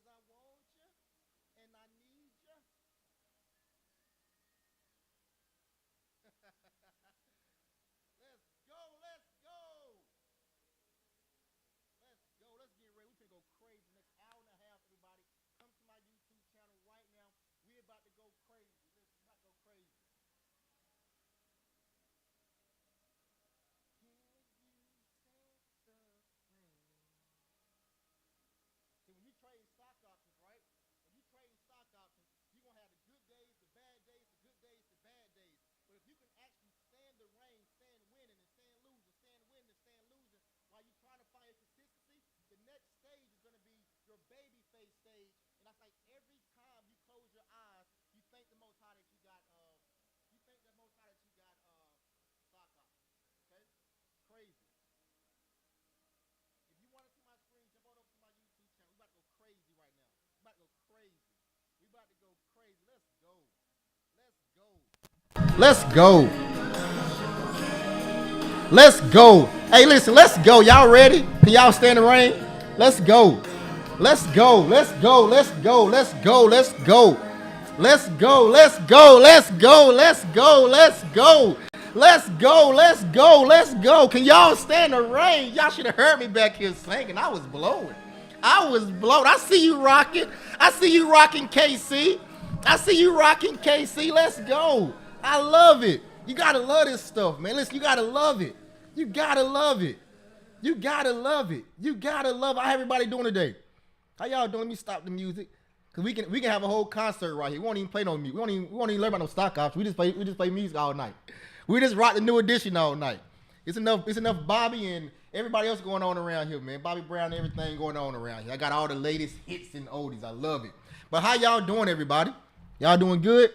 'cause I want you and I need you. Let's go, let's go. Let's go. Let's get ready. We finna go crazy next hour and a half, everybody. Come to my YouTube channel right now. We're about to go crazy. Listen, we're about to go crazy. Can you sense the rain? See, when you trade stock options, right? When you trade stock options, you're going to have the good days, the bad days, the good days, the bad days. But if you can actually stand the rain, stand winning, and stand losing, stand winning, and stand losing, while you're trying to find your consistency, the next stage is going to be your baby face stage. And that's like every time you close your eyes, you thank the Most High that you got, you thank the Most High that you got stock options. Okay? Crazy. If you want to see my screen, jump on over to my YouTube channel. We about to go crazy right now. We about to go crazy. We about to go crazy. Let's go. Let's go. Let's go. Let's go. Hey, listen, let's go. Y'all ready? Can y'all stand the rain? Let's go. Let's go. Let's go. Let's go. Let's go. Let's go. Let's go. Let's go. Let's go. Let's go. Let's go. Let's go. Let's go. Let's go. Can y'all stand the rain? Y'all should have heard me back here singing. I was blowing. I was blown. I see you rocking. I see you rocking KC. I see you rocking KC. Let's go. I love it. You gotta love this stuff, man. Listen, you gotta love it. You gotta love it. You gotta love it. You gotta love it. How everybody doing today? How y'all doing? Let me stop the music. Cause we can have a whole concert right here. We won't even play no music. We won't even learn about no stock options. We just play music all night. We just rock the new edition all night. It's enough Bobby and everybody else going on around here, man. Bobby Brown and everything going on around here. I got all the latest hits and oldies. I love it. But how y'all doing, everybody? Y'all doing good?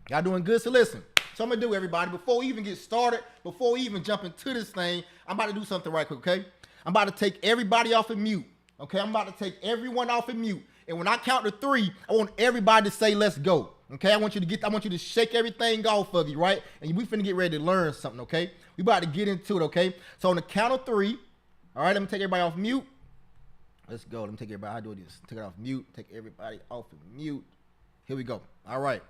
Y'all doing good? So listen. So I'm gonna do, everybody, before we even get started, before we even jump into this thing, I'm about to do something right quick, okay? I'm about to take everybody off of mute. Okay, I'm about to take everyone off of mute. And when I count to 3, I want everybody to say, let's go. Okay, I want you to shake everything off of you, right? And we finna get ready to learn something, okay? We about to get into it, okay? So on the count of 3, all right, let me take everybody off mute. Let's go. Let me take everybody. How do this? Take it off mute. Take everybody off of mute. Here we go. All right.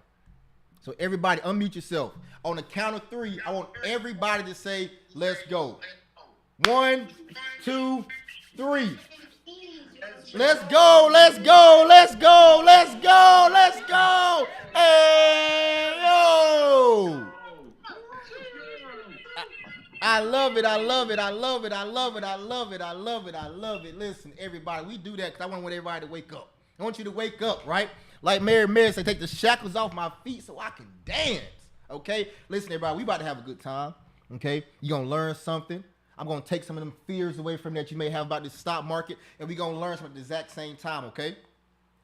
So everybody unmute yourself. On the count of 3, I want everybody to say, let's go. 1, 2, 3. Let's go, let's go, let's go, let's go, let's go. Hey, yo. I love it, I love it, I love it, I love it, I love it, I love it, I love it. Listen, everybody, we do that because I want everybody to wake up. I want you to wake up, right? Like Mary said, take the shackles off my feet so I can dance, okay? Listen, everybody, we about to have a good time, okay? You're going to learn something. I'm going to take some of them fears away from that you may have about this stock market, and we're going to learn something at the exact same time, okay?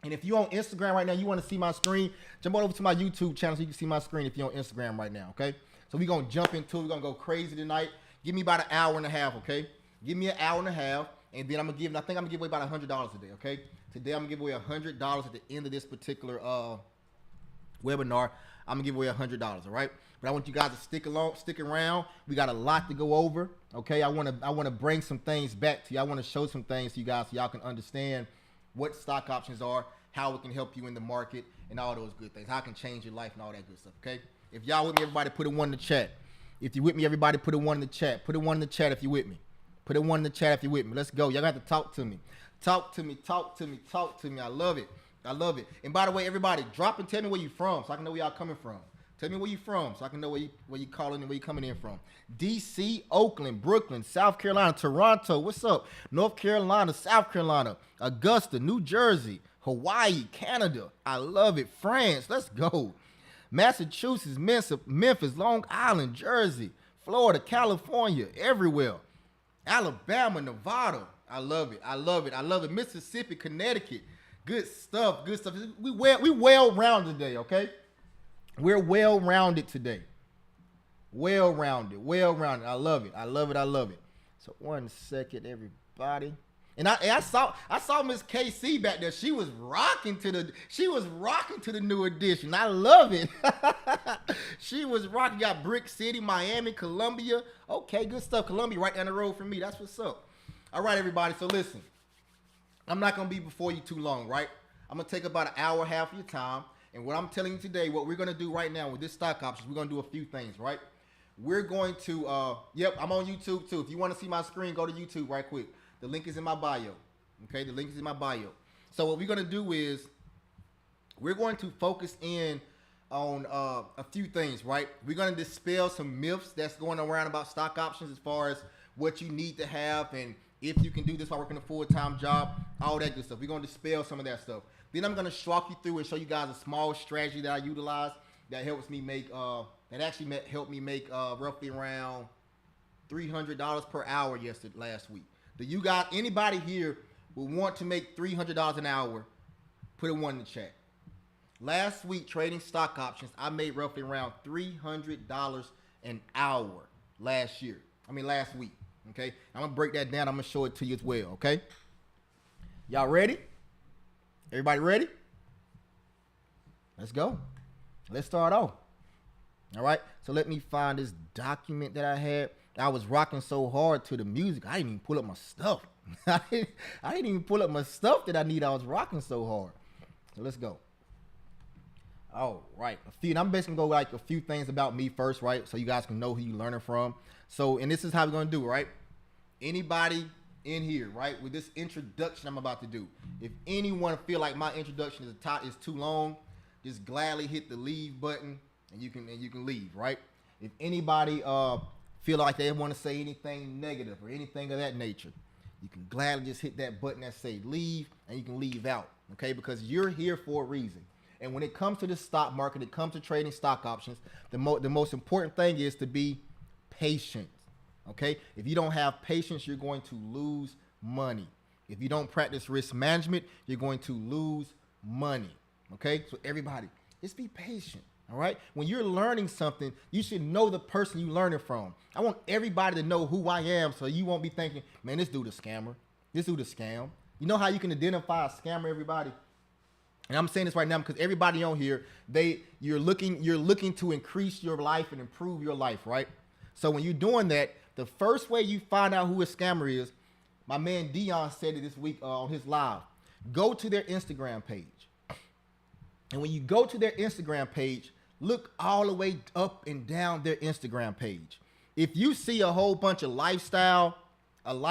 And if you're on Instagram right now, you want to see my screen, jump on over to my YouTube channel so you can see my screen if you're on Instagram right now, okay? So we're going to jump into it. We're going to go crazy tonight. Give me about an hour and a half, okay? Give me an hour and a half, and then I think I'm going to give away about $100 today, okay? Today, I'm going to give away $100 at the end of this particular webinar. I'm going to give away $100, all right? But I want you guys to stick around. We got a lot to go over, okay? I want to bring some things back to you. I want to show some things to you guys so y'all can understand what stock options are, how it can help you in the market, and all those good things. How it can change your life and all that good stuff, okay? If y'all with me, everybody, put a 1 in the chat. If you're with me, everybody, put a 1 in the chat. Put a 1 in the chat if you're with me. Put a 1 in the chat if you're with me. Let's go. Y'all got to talk to me. Talk to me, talk to me, talk to me. I love it. I love it. And by the way, everybody, drop and tell me where you from so I can know where y'all coming from. Tell me where you from so I can know where you calling and where you coming in from. D.C., Oakland, Brooklyn, South Carolina, Toronto. What's up? North Carolina, South Carolina, Augusta, New Jersey, Hawaii, Canada. I love it. France. Let's go. Massachusetts, Memphis, Long Island, Jersey, Florida, California, everywhere. Alabama, Nevada. I love it. I love it. I love it. Mississippi, Connecticut. Good stuff. Good stuff. We well-rounded today, okay? We're well-rounded today. Well-rounded. Well-rounded. I love it. I love it. I love it. So 1 second, everybody. And I saw Miss KC back there. She was rocking to the new edition. I love it. She was rocking. Got Brick City, Miami, Columbia. Okay, good stuff. Columbia right down the road from me. That's what's up. All right, everybody. So listen. I'm not gonna be before you too long, right? I'm gonna take about an hour, half of your time. And what I'm telling you today, what we're gonna do right now with this stock options, we're gonna do a few things, right? We're going to, yep, I'm on YouTube too. If you want to see my screen, go to YouTube right quick. The link is in my bio. Okay, the link is in my bio. So what we're gonna do is we're going to focus in on a few things, right? We're gonna dispel some myths that's going around about stock options as far as what you need to have and if you can do this while working a full-time job, all that good stuff. We're gonna dispel some of that stuff. Then I'm gonna walk you through and show you guys a small strategy that I utilize that helps me make helped me make roughly around $300 per hour last week. Do you got anybody here who want to make $300 an hour? Put a 1 in the chat. Last week trading stock options, I made roughly around $300 an hour last week. Okay, I'm gonna break that down. I'm gonna show it to you as well. Okay, y'all ready? Everybody ready? Let's go. Let's start off. All right, so let me find this document that I had. I was rocking so hard to the music, I didn't even pull up my stuff. I didn't even pull up my stuff that I need. I was rocking so hard. So let's go. All right, and I'm basically gonna go like a few things about me first, right? So you guys can know who you're learning from. So, and this is how we're gonna do it, right? Anybody in here, right, with this introduction I'm about to do, if anyone feel like my introduction is too long, just gladly hit the leave button. And you can leave, right? If anybody feel like they want to say anything negative or anything of that nature, you can gladly just hit that button that say leave, and you can leave out, okay? Because you're here for a reason. And when it comes to the stock market, it comes to trading stock options, the most important thing is to be patient, okay? If you don't have patience, you're going to lose money. If you don't practice risk management, you're going to lose money, okay? So everybody, just be patient. All right. When you're learning something, you should know the person you're learning from. I want everybody to know who I am so you won't be thinking, man, this dude a scammer. This dude a scam. You know how you can identify a scammer, everybody? And I'm saying this right now because everybody on here, you're looking to increase your life and improve your life, right? So when you're doing that, the first way you find out who a scammer is, my man Dion said it this week on his live. Go to their Instagram page. And when you go to their Instagram page, look all the way up and down their Instagram page. If you see a whole bunch of lifestyle, oh,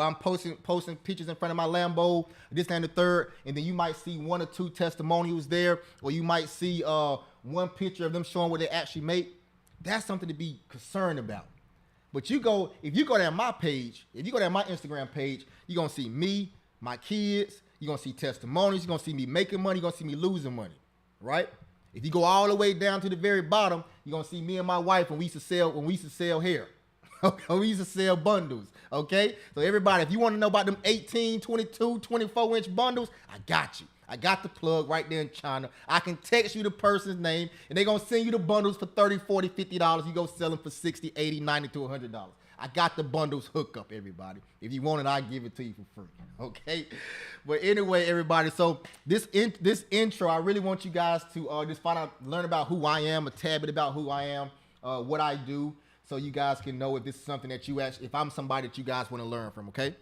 I'm posting pictures in front of my Lambo, this and the third, and then you might see 1 or 2 testimonials there, or you might see one picture of them showing what they actually make. That's something to be concerned about. But if you go down my page, if you go down my Instagram page, you're gonna see me, my kids. You're going to see testimonies. You're going to see me making money. You're going to see me losing money, right? If you go all the way down to the very bottom, you're going to see me and my wife when we used to sell hair. We used to sell bundles, okay? So everybody, if you want to know about them 18, 22, 24-inch bundles, I got you. I got the plug right there in China. I can text you the person's name, and they're going to send you the bundles for $30, $40, $50. You go sell them for $60, $80, $90 to $100. I got the bundles hook up, everybody. If you want it, I'll give it to you for free, okay? But anyway, everybody, so this intro, I really want you guys to just learn about who I am, a tad bit about who I am, what I do, so you guys can know if this is something that if I'm somebody that you guys want to learn from, okay?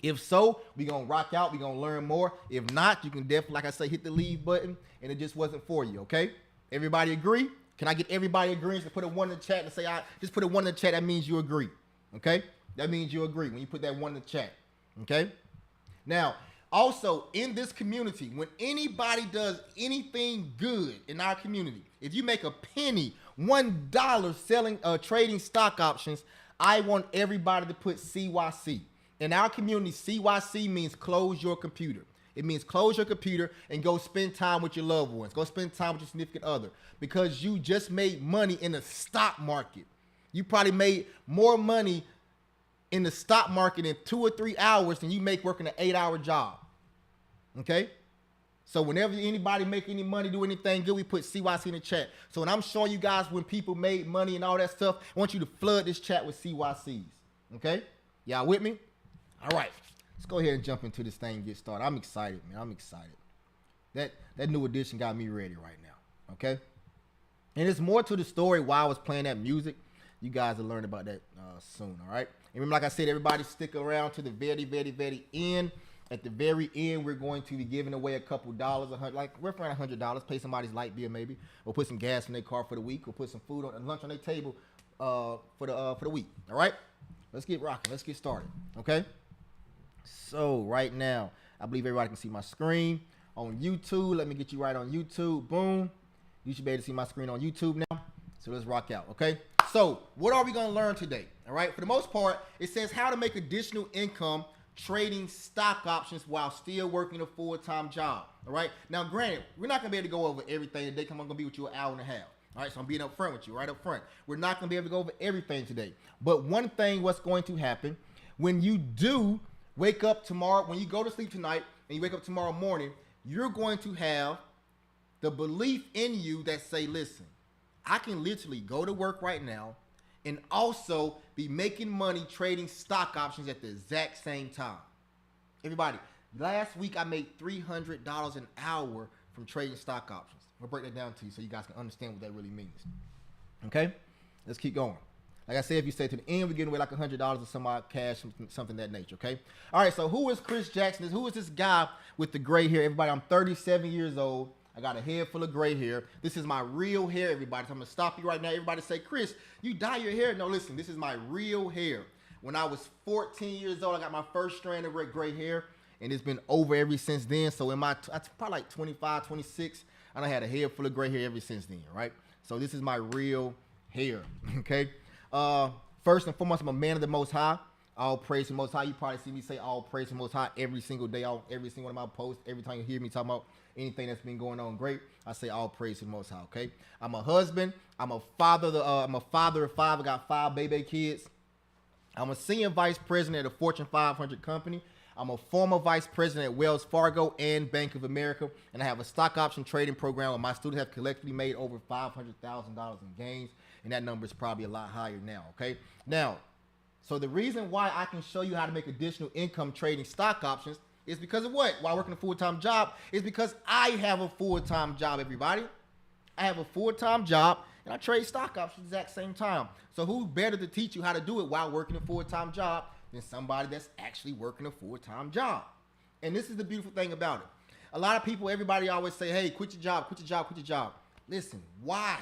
If so, we're going to rock out. We're going to learn more. If not, you can definitely, like I say, hit the leave button, and it just wasn't for you, okay? Everybody agree? Can I get everybody agreeing to put a 1 in the chat and say, just put a 1 in the chat, that means you agree, okay? That means you agree when you put that 1 in the chat, okay? Now, also, in this community, when anybody does anything good in our community, if you make a penny, $1 selling, trading stock options, I want everybody to put CYC. In our community, CYC means close your computer. It means close your computer and go spend time with your loved ones. Go spend time with your significant other, because you just made money in the stock market. You probably made more money in the stock market in 2 or 3 hours than you make working an 8-hour job. Okay? So whenever anybody make any money, do anything good, we put CYC in the chat. So when I'm showing you guys when people made money and all that stuff, I want you to flood this chat with CYCs. Okay? Y'all with me? All right. Let's go ahead and jump into this thing and get started. I'm excited, man. I'm excited. That new edition got me ready right now. Okay? And there's more to the story why I was playing that music. You guys will learn about that soon, all right? And remember, like I said, everybody stick around to the very, very, very end. At the very end, we're going to be giving away a couple dollars, like we're around $100. Pay somebody's light bill maybe, or put some gas in their car for the week, or put some food on lunch on their table for the week. All right, let's get rocking. Let's get started. Okay. So right now, I believe everybody can see my screen on YouTube. Let me get you right on YouTube. Boom. You should be able to see my screen on YouTube now. So let's rock out. Okay. So what are we gonna learn today? All right. For the most part, it says how to make additional income trading stock options while still working a full-time job. All right. Now, granted, we're not gonna be able to go over everything today. I'm gonna be with you an hour and a half. All right. So I'm being up front with you, right up front. We're not gonna be able to go over everything today. But one thing, what's going to happen when you do wake up tomorrow, when you go to sleep tonight and you wake up tomorrow morning, you're going to have the belief in you that say, listen, I can literally go to work right now and also be making money trading stock options at the exact same time. Everybody, last week I made $300 an hour from trading stock options. I'll break that down to you so you guys can understand what that really means. Okay, let's keep going. Like I said, if you stay to the end, we're getting away like $100 or some odd cash, something of that nature, okay? All right, so who is Chris Jackson? Who is this guy with the gray hair? Everybody, I'm 37 years old. I got a head full of gray hair. This is my real hair, everybody. So I'm gonna stop you right now. Everybody say, Chris, you dye your hair? No, listen, this is my real hair. When I was 14 years old, I got my first strand of gray hair, and it's been over ever since then. So in my, probably like 25, 26, and I had a head full of gray hair ever since then, right? So this is my real hair, okay? First and foremost, I'm a man of the Most High. All praise to the Most High. You probably see me say all praise to the Most High every single day, on every single one of my posts. Every time you hear me talking about anything that's been going on great, I say all praise to the Most High. Okay. I'm a husband. I'm a father. I'm a father of 5. I got 5 baby kids. I'm a senior vice president at a Fortune 500 company. I'm a former vice president at Wells Fargo and Bank of America, and I have a stock option trading program where my students have collectively made over $500,000 in gains, and that number is probably a lot higher now, okay? Now, so the reason why I can show you how to make additional income trading stock options is because of what? While working a full-time job, is because I have a full-time job, everybody. I have a full-time job, and I trade stock options at the exact same time. So who's better to teach you how to do it while working a full-time job than somebody that's actually working a full-time job? And this is the beautiful thing about it. A lot of people, everybody always say, hey, quit your job, quit your job, quit your job. Listen, why?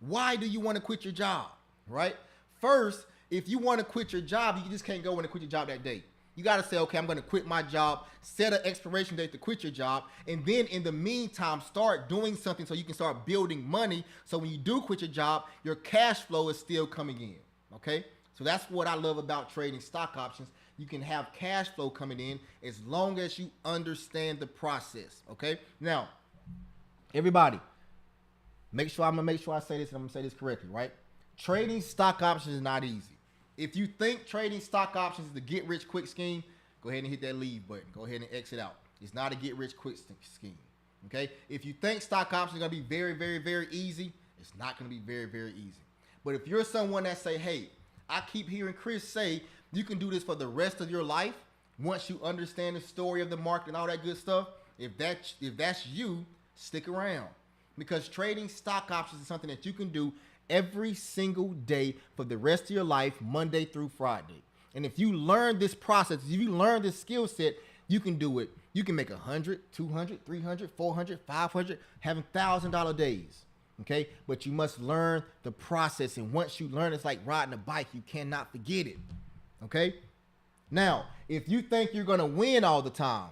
Why do you want to quit your job, right? First, if you want to quit your job, you just can't go in and quit your job that day. You got to say, okay, I'm going to quit my job, set an expiration date to quit your job, and then in the meantime, start doing something so you can start building money. So when you do quit your job, your cash flow is still coming in, okay? So that's what I love about trading stock options. You can have cash flow coming in as long as you understand the process, okay? Now, everybody, I'm gonna make sure I say this and I'm gonna say this correctly, right? Trading stock options is not easy. If you think trading stock options is the get rich quick scheme, go ahead and hit that leave button. Go ahead and exit out. It's not a get rich quick scheme, okay? If you think stock options are gonna be very, very, very easy, it's not gonna be very, very easy. But if you're someone that say, hey, I keep hearing Chris say you can do this for the rest of your life once you understand the story of the market and all that good stuff, if that's you, stick around. Because trading stock options is something that you can do every single day for the rest of your life, Monday through Friday. And if you learn this process, if you learn this skill set, you can do it. You can make 100, 200, 300, 400, 500, having $1,000 days. Okay, but you must learn the process. And once you learn, it's like riding a bike. You cannot forget it. Okay, now, if you think you're going to win all the time,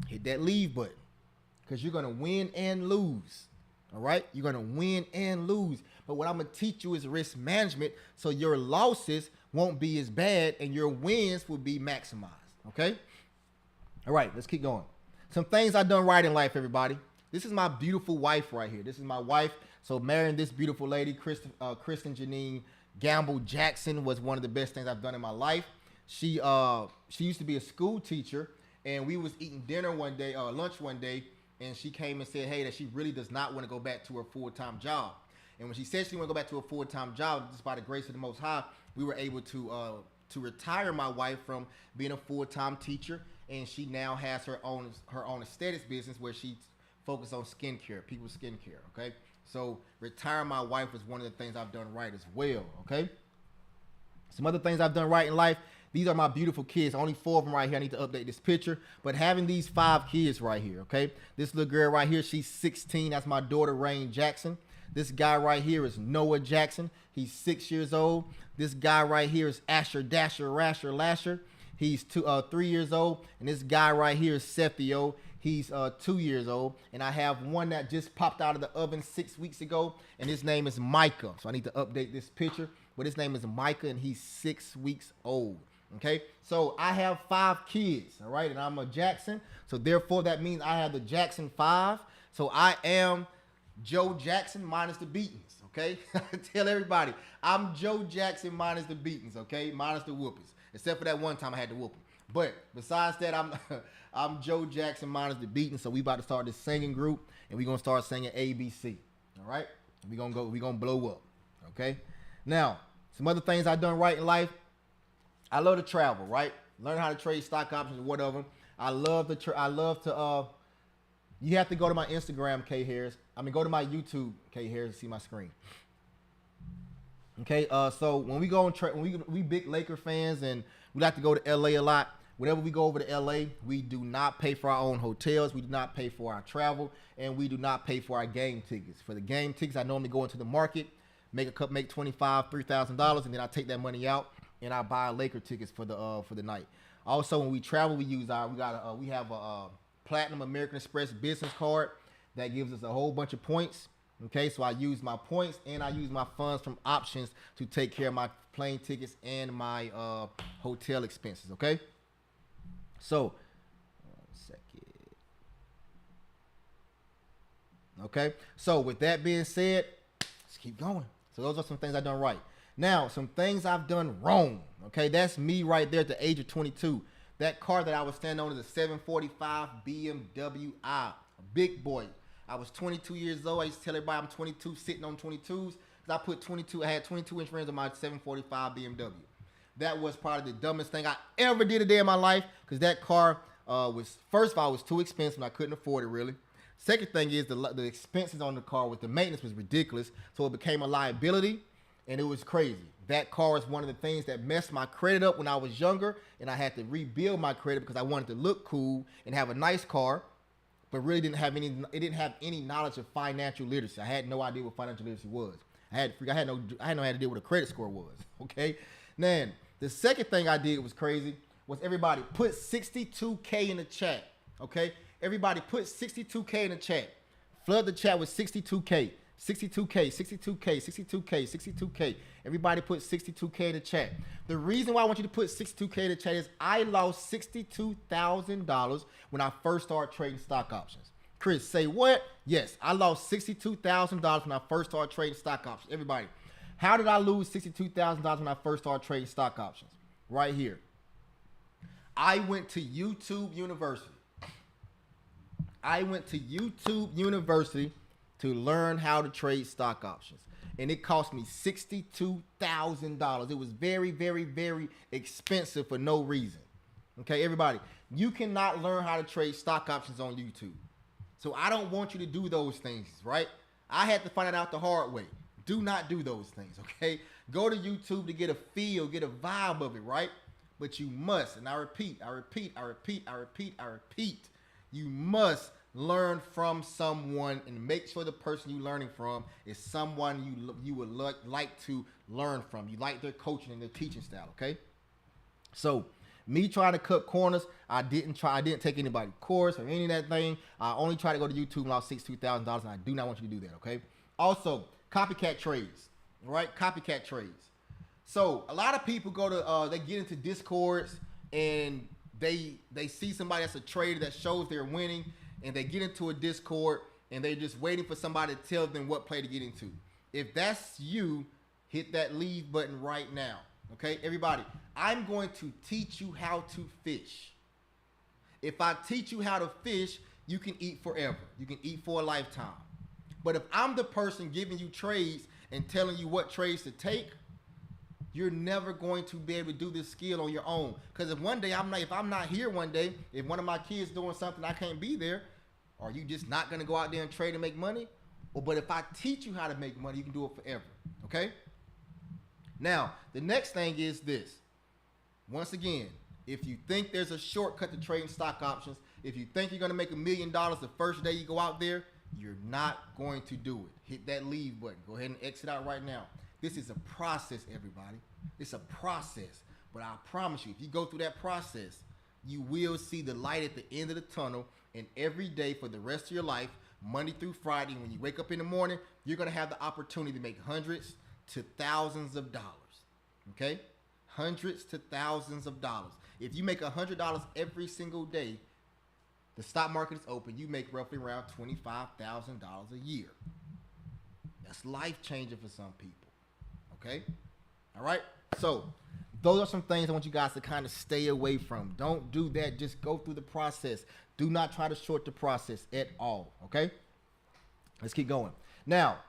hit that leave button, because you're going to win and lose. All right, you're going to win and lose. But what I'm going to teach you is risk management, so your losses won't be as bad and your wins will be maximized. Okay, all right, let's keep going. Some things I've done right in life, everybody. This is my beautiful wife right here. This is my wife. So marrying this beautiful lady, Kristen Janine Gamble Jackson, was one of the best things I've done in my life. She used to be a school teacher, and we was eating dinner one day, lunch one day, and she came and said, hey, that she really does not want to go back to her full-time job. And when she said she want to go back to a full-time job, just by the grace of the Most High, we were able to retire my wife from being a full-time teacher, and she now has her own aesthetics business where she focus on skincare, people's skincare, okay? So retiring my wife was one of the things I've done right as well. Okay. Some other things I've done right in life. These are my beautiful kids. Only 4 of them right here. I need to update this picture. But having these 5 kids right here, okay? This little girl right here, she's 16. That's my daughter, Rain Jackson. This guy right here is Noah Jackson. He's 6 years old. This guy right here is Asher Dasher Rasher Lasher. He's 3 years old. And this guy right here is Sethio. He's 2 years old. And I have one that just popped out of the oven 6 weeks ago. And his name is Micah. So I need to update this picture. But his name is Micah, and he's 6 weeks old. Okay, so I have 5 kids, all right, and I'm a Jackson, so therefore that means I have the Jackson 5. So I am Joe Jackson minus the beatings, okay? Tell everybody, I'm Joe Jackson minus the beatings, okay? Minus the whoopings, except for that one time I had to whoop him. But besides that, I'm Joe Jackson minus the beatings. So we about to start this singing group, and we're gonna start singing ABC, all right? We're gonna blow up, okay? Now, some other things I've done right in life. I love to travel, right? Learn how to trade stock options, whatever. I love to, you have to go to my Instagram, K Harris. Go to my YouTube, K Harris, to see my screen. Okay, so when we go on we big Laker fans, and we like to go to LA a lot. Whenever we go over to LA, we do not pay for our own hotels. We do not pay for our travel, and we do not pay for our game tickets. For the game tickets, I normally go into the market, make $3,000, and then I take that money out and I buy Laker tickets for the night. Also, when we travel, we use we have a Platinum American Express business card that gives us a whole bunch of points. Okay, so I use my points and I use my funds from options to take care of my plane tickets and my hotel expenses. Okay, so 1 second. Okay, so with that being said, let's keep going. So those are some things I've done right. Now, some things I've done wrong. Okay, that's me right there at the age of 22. That car that I was standing on is a 745 BMW I, a big boy. I was 22 years old. I used to tell everybody I'm 22, sitting on 22s. I had 22-inch rims on my 745 BMW. That was probably the dumbest thing I ever did a day in my life, because that car was, first of all, it was too expensive and I couldn't afford it really. Second thing is the expenses on the car with the maintenance was ridiculous, so it became a liability. And it was crazy. That car is one of the things that messed my credit up when I was younger, and I had to rebuild my credit because I wanted to look cool and have a nice car, but really didn't have any knowledge of financial literacy. I had no idea what financial literacy was. I had no idea what a credit score was. Okay. Then the second thing I did was crazy. Was everybody put 62K in the chat. Okay. Everybody put 62K in the chat. Flood the chat with 62K. 62K, 62K, 62K, 62K. Everybody put 62K in the chat. The reason why I want you to put 62K in the chat is I lost $62,000 when I first started trading stock options. Chris, say what? Yes, I lost $62,000 when I first started trading stock options. Everybody, how did I lose $62,000 when I first started trading stock options? Right here. I went to YouTube University. To learn how to trade stock options. And it cost me $62,000. It was very, very, very expensive for no reason. Okay, everybody, you cannot learn how to trade stock options on YouTube. So I don't want you to do those things, right? I had to find it out the hard way. Do not do those things, okay? Go to YouTube to get a feel, get a vibe of it, right? But you must, and I repeat, you must learn from someone, and make sure the person you're learning from is someone you would like to learn from. You like their coaching and their teaching style, okay? So me trying to cut corners, I didn't take anybody's course or any of that thing. I only tried to go to YouTube and lost $62,000, and I do not want you to do that, okay? Also, copycat trades, right? Copycat trades. So a lot of people go to, they get into Discords, and they see somebody that's a trader that shows they're winning, and they get into a Discord, and they're just waiting for somebody to tell them what play to get into. If that's you, hit that leave button right now. Okay, everybody, I'm going to teach you how to fish. If I teach you how to fish, you can eat forever. You can eat for a lifetime. But if I'm the person giving you trades and telling you what trades to take, you're never going to be able to do this skill on your own. Because if I'm not here one day, if one of my kids doing something I can't be there, are you just not going to go out there and trade and make money? But if I teach you how to make money, you can do it forever. Okay? Now, the next thing is this. Once again, if you think there's a shortcut to trading stock options, if you think you're going to make $1 million the first day you go out there, you're not going to do it. Hit that leave button. Go ahead and exit out right now. This is a process, everybody. It's a process. But I promise you, if you go through that process, you will see the light at the end of the tunnel. And every day for the rest of your life, Monday through Friday, when you wake up in the morning, you're going to have the opportunity to make hundreds to thousands of dollars. Okay? Hundreds to thousands of dollars. If you make $100 every single day, the stock market is open, you make roughly around $25,000 a year. That's life-changing for some people. Okay? All right? So, those are some things I want you guys to kind of stay away from. Don't do that. Just go through the process. Do not try to short the process at all. Okay? Let's keep going. Now,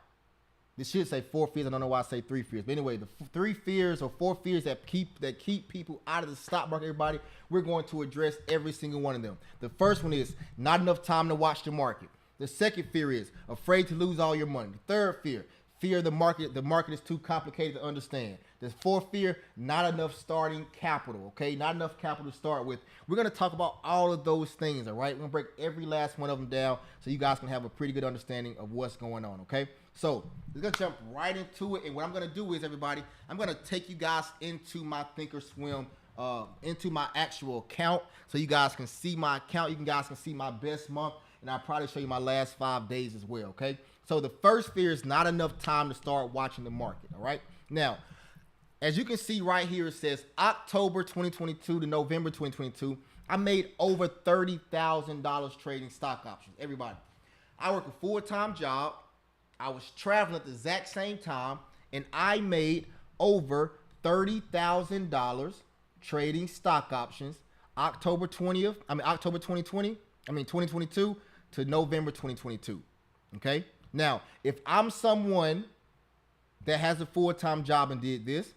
this should say 4 fears. I don't know why I say 3 fears. But anyway, the 3 fears or 4 fears that keep people out of the stock market, everybody, we're going to address every single one of them. The first one is not enough time to watch the market. The second fear is afraid to lose all your money. The third fear of the market. The market is too complicated to understand. The fourth fear, not enough starting capital. Okay, not enough capital to start with. We're going to talk about all of those things, all right? We're going to break every last one of them down so you guys can have a pretty good understanding of what's going on, okay? So we're going to jump right into it. And what I'm going to do is, everybody, I'm going to take you guys into my Thinkorswim, into my actual account so you guys can see my account. You guys can see my best month. And I'll probably show you my last 5 days as well, okay? So the first fear is not enough time to start watching the market, all right? Now, as you can see right here, it says October 2022 to November 2022, I made over $30,000 trading stock options. Everybody, I work a full-time job. I was traveling at the exact same time, and I made over $30,000 trading stock options October 2022 to November 2022. Okay? Now, if I'm someone that has a full-time job and did this,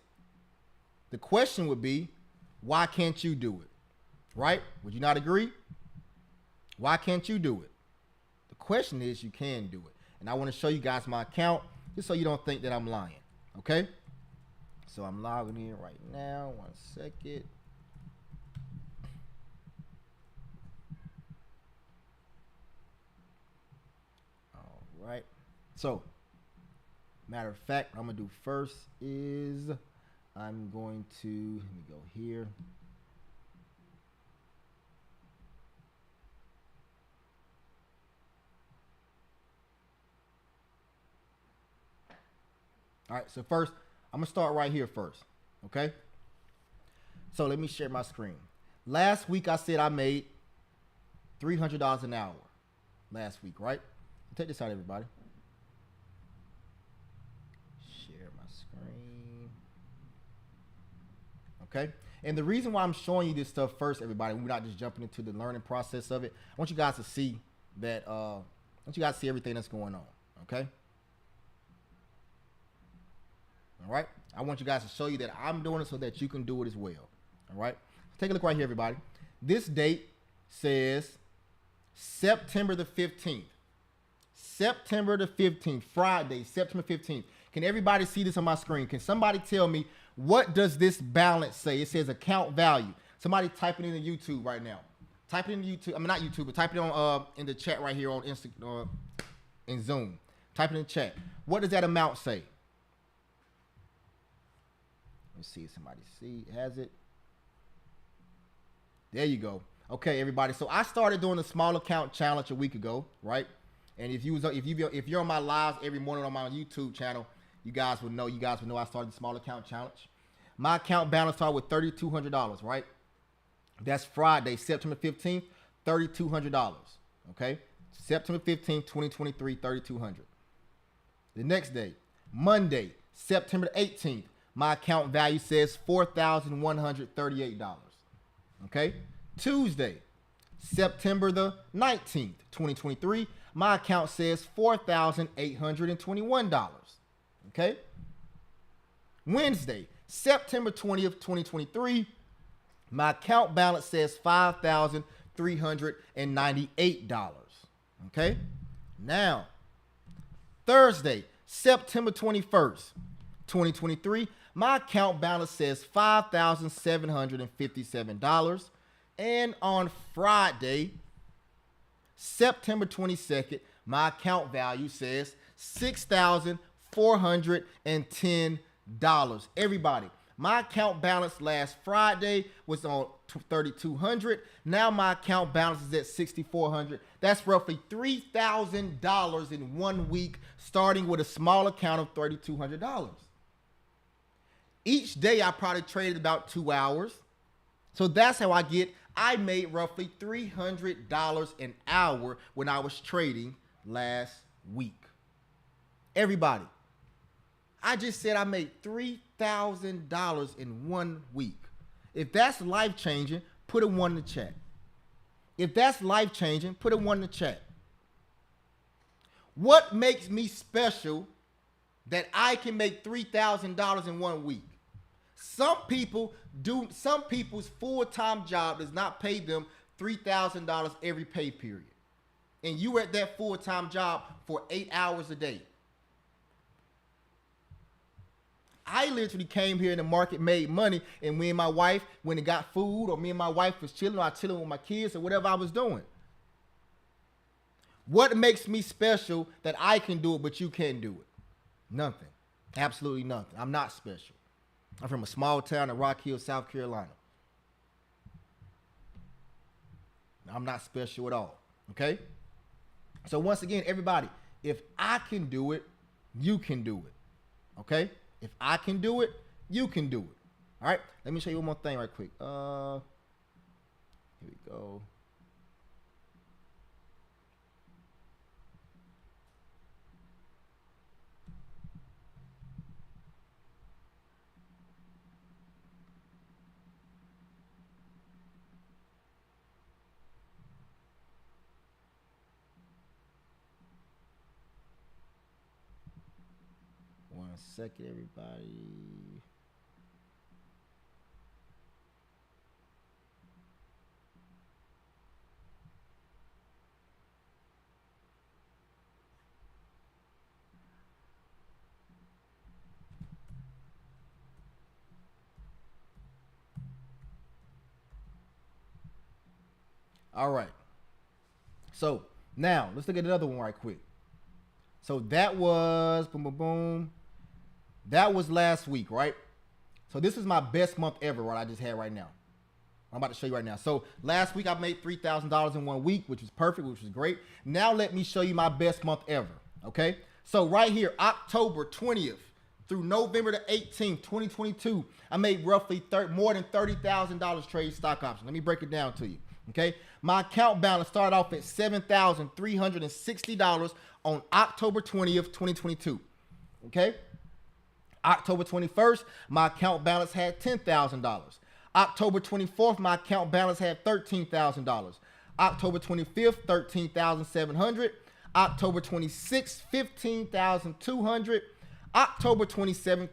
the question would be, why can't you do it? Right? Would you not agree? Why can't you do it? The question is, you can do it. And I want to show you guys my account just so you don't think that I'm lying. Okay? So I'm logging in right now. 1 second. All right. So, matter of fact, what I'm going to do first is I'm going to, let me go here. All right, so first, I'm going to start right here first, okay? So let me share my screen. Last week, I said I made $300 an hour last week, right? Take this out, everybody. Share my screen. Okay? And the reason why I'm showing you this stuff first, everybody, we're not just jumping into the learning process of it. I want you guys to see that, I want you guys to see everything that's going on, okay? All right? I want you guys to show you that I'm doing it so that you can do it as well. All right? Take a look right here, everybody. This date says September the 15th. September the 15th, Friday, September 15th. Can everybody see this on my screen? Can somebody tell me, what does this balance say? It says account value. Somebody type it into YouTube right now. Type it into YouTube. I mean, not YouTube, but type it on in the chat right here on Instagram, in Zoom. Type it in the chat. What does that amount say? Let's see if somebody has it. There you go. Okay, everybody. So I started doing the small account challenge a week ago, right? And if you're on my lives every morning on my YouTube channel, you guys would know I started the small account challenge. My account balance started with $3,200, right? That's Friday, September 15th, $3,200. Okay? September 15th, 2023, $3,200. The next day, Monday, September 18th, my account value says $4,138. Okay? Tuesday, September the 19th, 2023, my account says $4,821. Okay? Wednesday, September 20th, 2023, my account balance says $5,398. Okay? Now, Thursday, September 21st, 2023, my account balance says $5,757. And on Friday, September 22nd, my account value says $6,410. Everybody, my account balance last Friday was on $3,200. Now my account balance is at $6,400. That's roughly $3,000 in 1 week, starting with a small account of $3,200. Each day I probably traded about 2 hours. So that's how I made roughly $300 an hour when I was trading last week. Everybody, I just said I made $3,000 in 1 week. If that's life-changing, put a 1 in the chat. If that's life-changing, put a 1 in the chat. What makes me special that I can make $3,000 in 1 week? Some people's full-time job does not pay them $3,000 every pay period. And you were at that full-time job for 8 hours a day. I literally came here in the market, made money, and me and my wife, when it got food, or me and my wife was chilling, or I chilling with my kids, or whatever I was doing. What makes me special that I can do it, but you can't do it? Nothing. Absolutely nothing. I'm not special. I'm from a small town in Rock Hill, South Carolina. I'm not special at all, okay? So once again, everybody, if I can do it, you can do it, okay? If I can do it, you can do it. All right, let me show you one more thing right quick. Here we go. One second, everybody. All right. So now let's look at another one right quick. So that was boom, boom, boom. That was last week, right? So this is my best month ever, what I just had right now. I'm about to show you right now. So last week I made $3,000 in 1 week, which was perfect, which was great. Now let me show you my best month ever, okay? So right here, October 20th through November the 18th, 2022, I made roughly more than $30,000 trade stock options. Let me break it down to you, okay? My account balance started off at $7,360 on October 20th, 2022, okay? October 21st, my account balance had $10,000. October 24th, my account balance had $13,000. October 25th, $13,700. October 26th, $15,200. October 27th,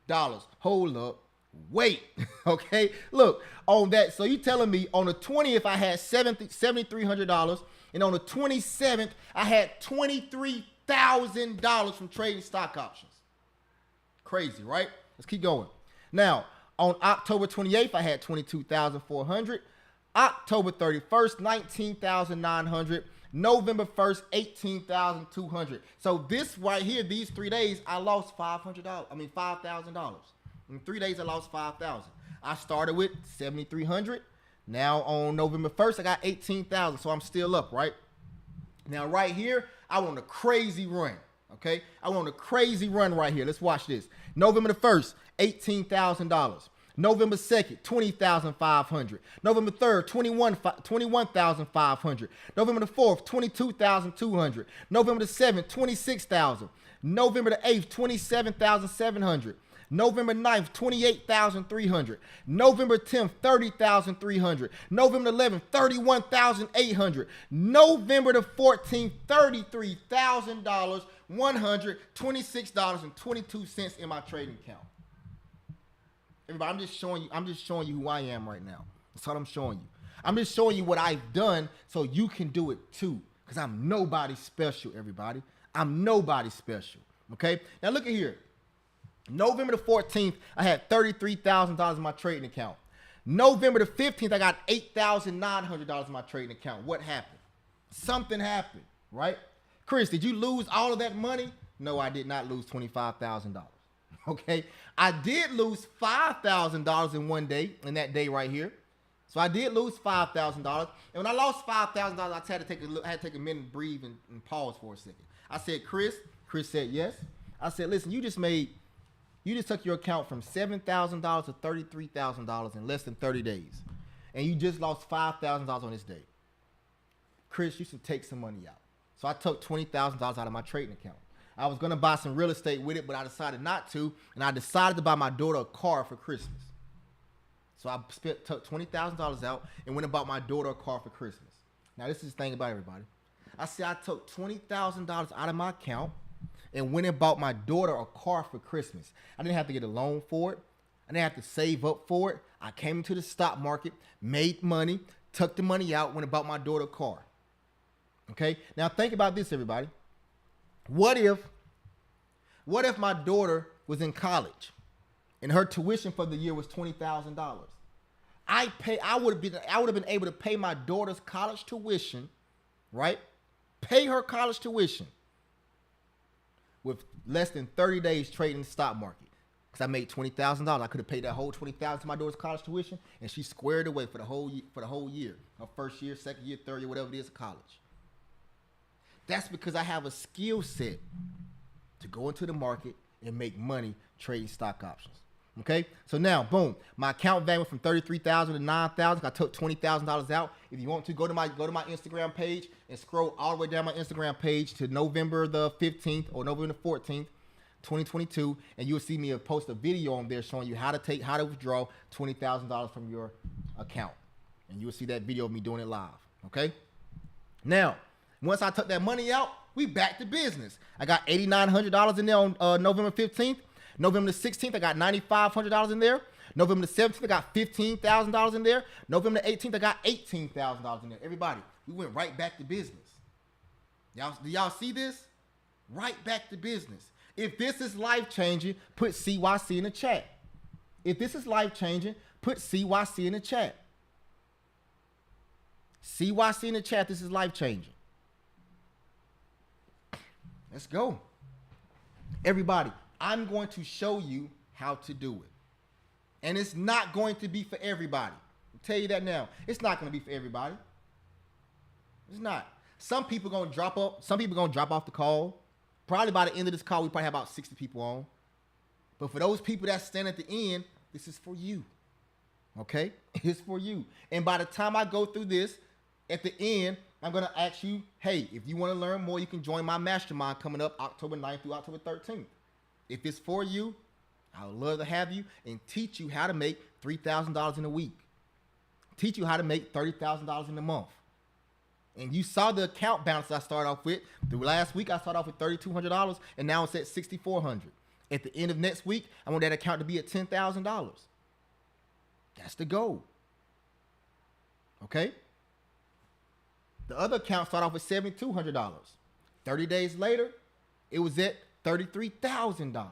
$23,400. Hold up. Wait. Okay. Look, on that. So you telling me on the 20th, I had $7,300. And on the 27th, I had $23,000 from trading stock options. Crazy, right? Let's keep going. Now, on October 28th, I had $22,400. October 31st, $19,900. November 1st, $18,200. So this right here, these 3 days, I lost $5,000. In 3 days, I lost $5,000. I started with $7,300. Now on November 1st, I got $18,000. So I'm still up, right? Now right here, I want a crazy run. Okay, I want a crazy run right here. Let's watch this. November the 1st, $18,000. November 2nd, $20,500. November 3rd, $21,500. November the 4th, $22,200. November the 7th, $26,000. November the 8th, $27,700. November 9th, $28,300. November 10th, $30,300. November 11th, $31,800. November the 14th, $33,000, $126.22 in my trading account. Everybody, I'm just showing you who I am right now. That's what I'm showing you. I'm just showing you what I've done so you can do it too. Because I'm nobody special, everybody. I'm nobody special. Okay? Now look at here. November the 14th, I had $33,000 in my trading account. November the 15th, I got $8,900 in my trading account. What happened? Something happened, right? Chris, did you lose all of that money? No, I did not lose $25,000. Okay? I did lose $5,000 in one day, in that day right here. So I did lose $5,000. And when I lost $5,000, I had to take a minute and breathe and pause for a second. I said, Chris said, yes. I said, listen, you just took your account from $7,000 to $33,000 in less than 30 days. And you just lost $5,000 on this day. Chris, you should take some money out. So I took $20,000 out of my trading account. I was going to buy some real estate with it, but I decided not to. And I decided to buy my daughter a car for Christmas. So I took $20,000 out and went and bought my daughter a car for Christmas. Now, this is the thing about everybody. I said I took $20,000 out of my account and went and bought my daughter a car for Christmas. I didn't have to get a loan for it. I didn't have to save up for it. I came into the stock market, made money, took the money out, went and bought my daughter a car. Okay? Now, think about this, everybody. What if my daughter was in college and her tuition for the year was $20,000? I would have been able to pay my daughter's college tuition, right? Pay her college tuition with less than 30 days trading the stock market. Because I made $20,000. I could have paid that whole $20,000 to my daughter's college tuition, and she squared away for the whole year. Her first year, second year, third year, whatever it is, college. That's because I have a skill set to go into the market and make money trading stock options. Okay, so now, boom, my account value went from $33,000 to $9,000. I took $20,000 out. If you want to, go to my Instagram page and scroll all the way down my Instagram page to November the 15th or November the 14th, 2022, and you'll see me post a video on there showing you how to withdraw $20,000 from your account, and you'll see that video of me doing it live. Okay, now once I took that money out, we back to business. I got $8,900 in there on November 15th. November the 16th, I got $9,500 in there. November the 17th, I got $15,000 in there. November the 18th, I got $18,000 in there. Everybody, we went right back to business. Do y'all see this? Right back to business. If this is life-changing, put CYC in the chat. If this is life-changing, put CYC in the chat. CYC in the chat, this is life-changing. Let's go. Everybody, I'm going to show you how to do it. And it's not going to be for everybody. I'll tell you that now. It's not going to be for everybody. It's not. Some people going to drop off the call. Probably by the end of this call, we probably have about 60 people on. But for those people that stand at the end, this is for you. Okay? It's for you. And by the time I go through this, at the end, I'm going to ask you, hey, if you want to learn more, you can join my mastermind coming up October 9th through October 13th. If it's for you, I would love to have you and teach you how to make $3,000 in a week. Teach you how to make $30,000 in a month. And you saw the account balance I started off with. The last week I started off with $3,200, and now it's at $6,400. At the end of next week, I want that account to be at $10,000. That's the goal. Okay? The other account started off with $7,200. 30 days later, it was at $33,000.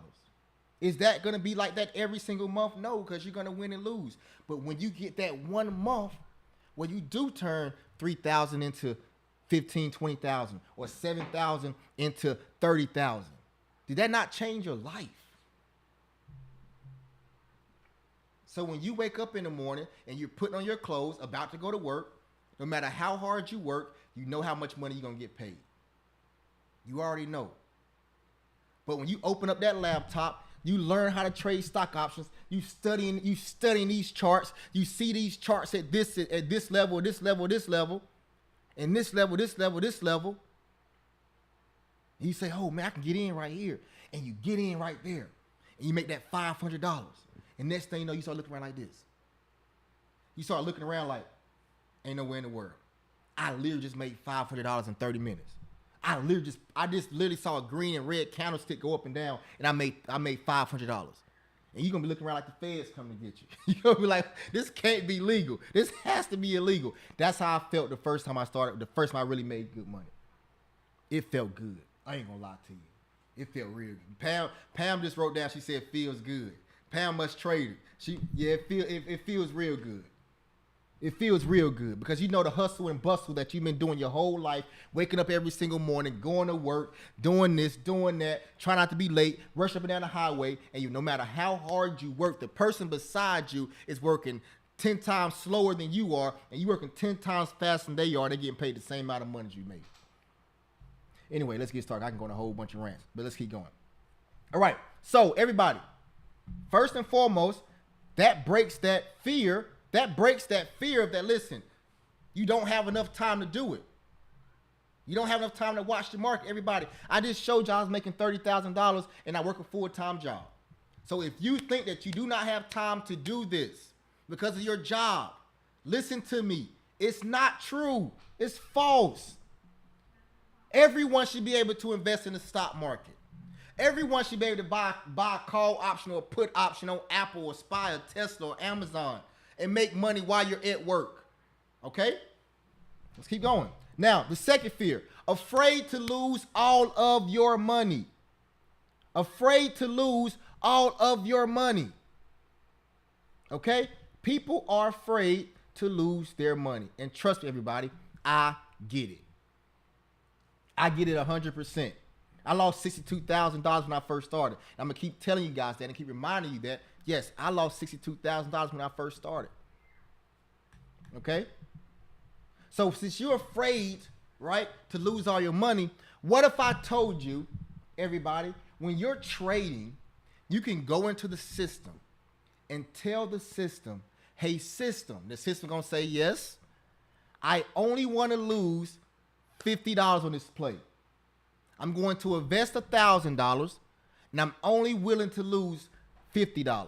Is that going to be like that every single month? No, because you're going to win and lose. But when you get that 1 month where you do turn 3,000 into 15, 20,000 or 7,000 into 30,000, did that not change your life? So when you wake up in the morning and you're putting on your clothes, about to go to work, no matter how hard you work, you know how much money you're going to get paid. You already know. But when you open up that laptop, you learn how to trade stock options. You studying these charts. You see these charts at this level, this level, this level, and this level, this level, this level. And you say, oh man, I can get in right here. And you get in right there. And you make that $500. And next thing you know, you start looking around like this. You start looking around like, ain't nowhere in the world. I literally just made $500 in 30 minutes. I just literally saw a green and red candlestick go up and down, and I made $500. And you're gonna be looking around like the feds coming to get you. You're gonna be like, this can't be legal. This has to be illegal. That's how I felt the first time I really made good money. It felt good. I ain't gonna lie to you. It felt real good. Pam just wrote down, she said feels good. Pam must trade it. It feels real good. It feels real good because you know the hustle and bustle that you've been doing your whole life, waking up every single morning, going to work, doing this, doing that, trying not to be late, rushing up and down the highway, and no matter how hard you work, the person beside you is working 10 times slower than you are, and you working 10 times faster than they are. They're getting paid the same amount of money as you made. Anyway, let's get started. I can go on a whole bunch of rants, but let's keep going. All right, so everybody, first and foremost, that breaks that fear. That breaks that fear of that, listen, you don't have enough time to do it. You don't have enough time to watch the market. Everybody, I just showed you I was making $30,000 and I work a full-time job. So if you think that you do not have time to do this because of your job, listen to me. It's not true. It's false. Everyone should be able to invest in the stock market. Everyone should be able to buy a call option or a put option on Apple or SPY or Tesla or Amazon and make money while you're at work. Okay? Let's keep going. Now, the second fear, afraid to lose all of your money. Afraid to lose all of your money. Okay? People are afraid to lose their money. And trust me, everybody, I get it. I get it 100%. I lost $62,000 when I first started. I'm going to keep telling you guys that and keep reminding you that, yes, I lost $62,000 when I first started. Okay? So since you're afraid, right, to lose all your money, what if I told you, everybody, when you're trading, you can go into the system and tell the system, hey, system, the system going to say, yes, I only want to lose $50 on this play. I'm going to invest $1,000 and I'm only willing to lose $50.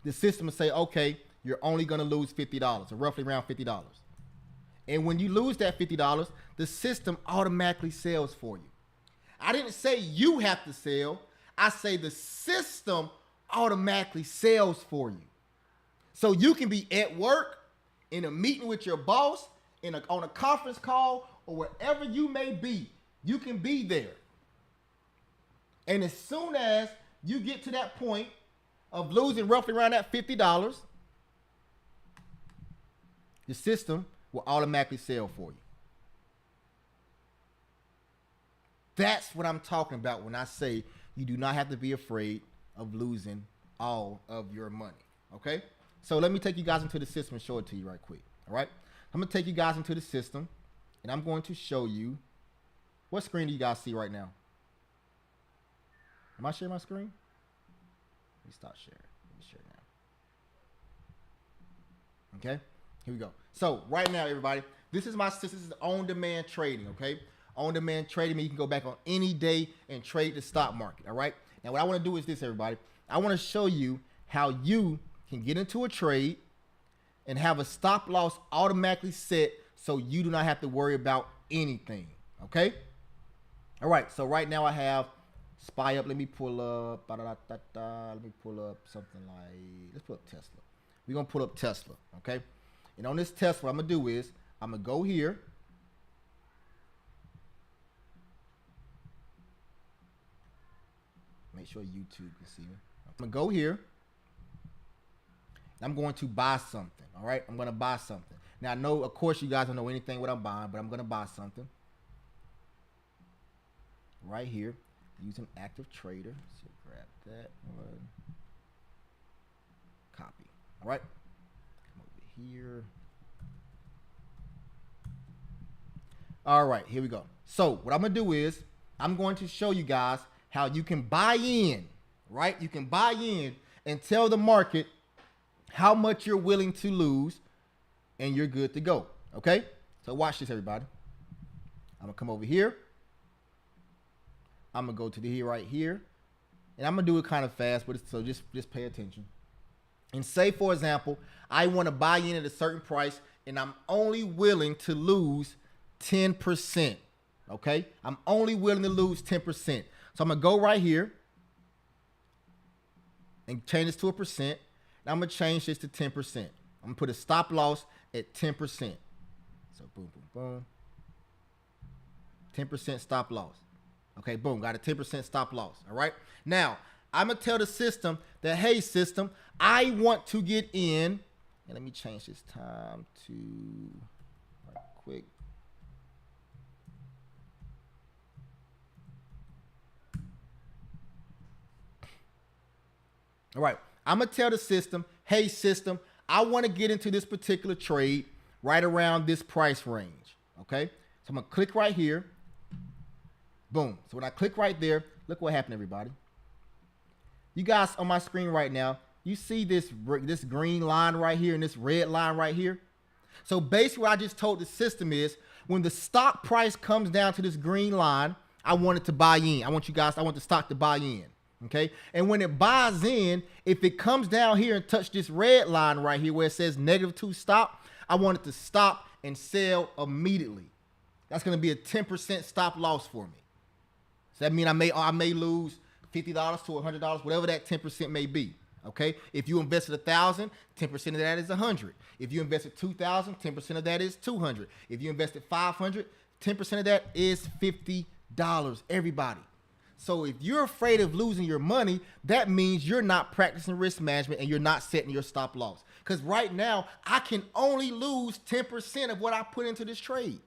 The system will say, okay, you're only going to lose $50, or roughly around $50. And when you lose that $50, the system automatically sells for you. I didn't say you have to sell. I say the system automatically sells for you. So you can be at work, in a meeting with your boss, on a conference call, or wherever you may be, you can be there. And as soon as you get to that point of losing roughly around that $50, the system will automatically sell for you. That's what I'm talking about when I say you do not have to be afraid of losing all of your money. Okay? So let me take you guys into the system and show it to you right quick. All right? I'm going to take you guys into the system and I'm going to show you, what screen do you guys see right now? Am I sharing my screen? Let me stop sharing. Let me share now. Okay? Here we go. So right now, everybody, this is on-demand trading, okay? On-demand trading means you can go back on any day and trade the stock market, all right? Now, what I want to do is this, everybody. I want to show you how you can get into a trade and have a stop loss automatically set so you do not have to worry about anything, okay? All right, so right now I have SPY up. Let me pull up, let me pull up something like, let's pull up Tesla. We're going to pull up Tesla, okay? And on this Tesla, what I'm going to do is I'm going to go here. Make sure YouTube can see me. I'm going to go here. I'm going to buy something, all right? I'm going to buy something. Now, I know, of course, you guys don't know anything what I'm buying, but I'm going to buy something. Right here, using active trader. So grab that one. Copy, all right? Come over here. All right, here we go. So what I'm going to do is I'm going to show you guys how you can buy in, right? You can buy in and tell the market how much you're willing to lose, and you're good to go, okay? So watch this, everybody. I'm going to come over here. I'm going to go to the here right here, and I'm going to do it kind of fast, but so just pay attention. And say, for example, I want to buy in at a certain price, and I'm only willing to lose 10%, okay? I'm only willing to lose 10%. So I'm going to go right here and change this to a percent. And I'm going to change this to 10%. I'm going to put a stop loss at 10%. So boom, boom, boom. 10% stop loss. Okay, boom, got a 10% stop loss. All right. Now, I'm going to tell the system that, hey, system, I want to get in. And let me change this time to right quick. All right. I'm going to tell the system, hey, system, I want to get into this particular trade right around this price range. Okay. So I'm going to click right here. Boom. So when I click right there, look what happened, everybody. You guys on my screen right now, you see this green line right here and this red line right here. So basically what I just told the system is when the stock price comes down to this green line, I want it to buy in. I want the stock to buy in. Okay. And when it buys in, if it comes down here and touch this red line right here where it says -2 stop, I want it to stop and sell immediately. That's going to be a 10% stop loss for me. So that means I may lose $50 to $100, whatever that 10% may be. Okay. If you invested 1,000, 10% of that is 100. If you invested 2,000, 10% of that is 200. If you invested 500, 10% of that is $50. Everybody. So if you're afraid of losing your money, that means you're not practicing risk management and you're not setting your stop loss. Because right now, I can only lose 10% of what I put into this trade.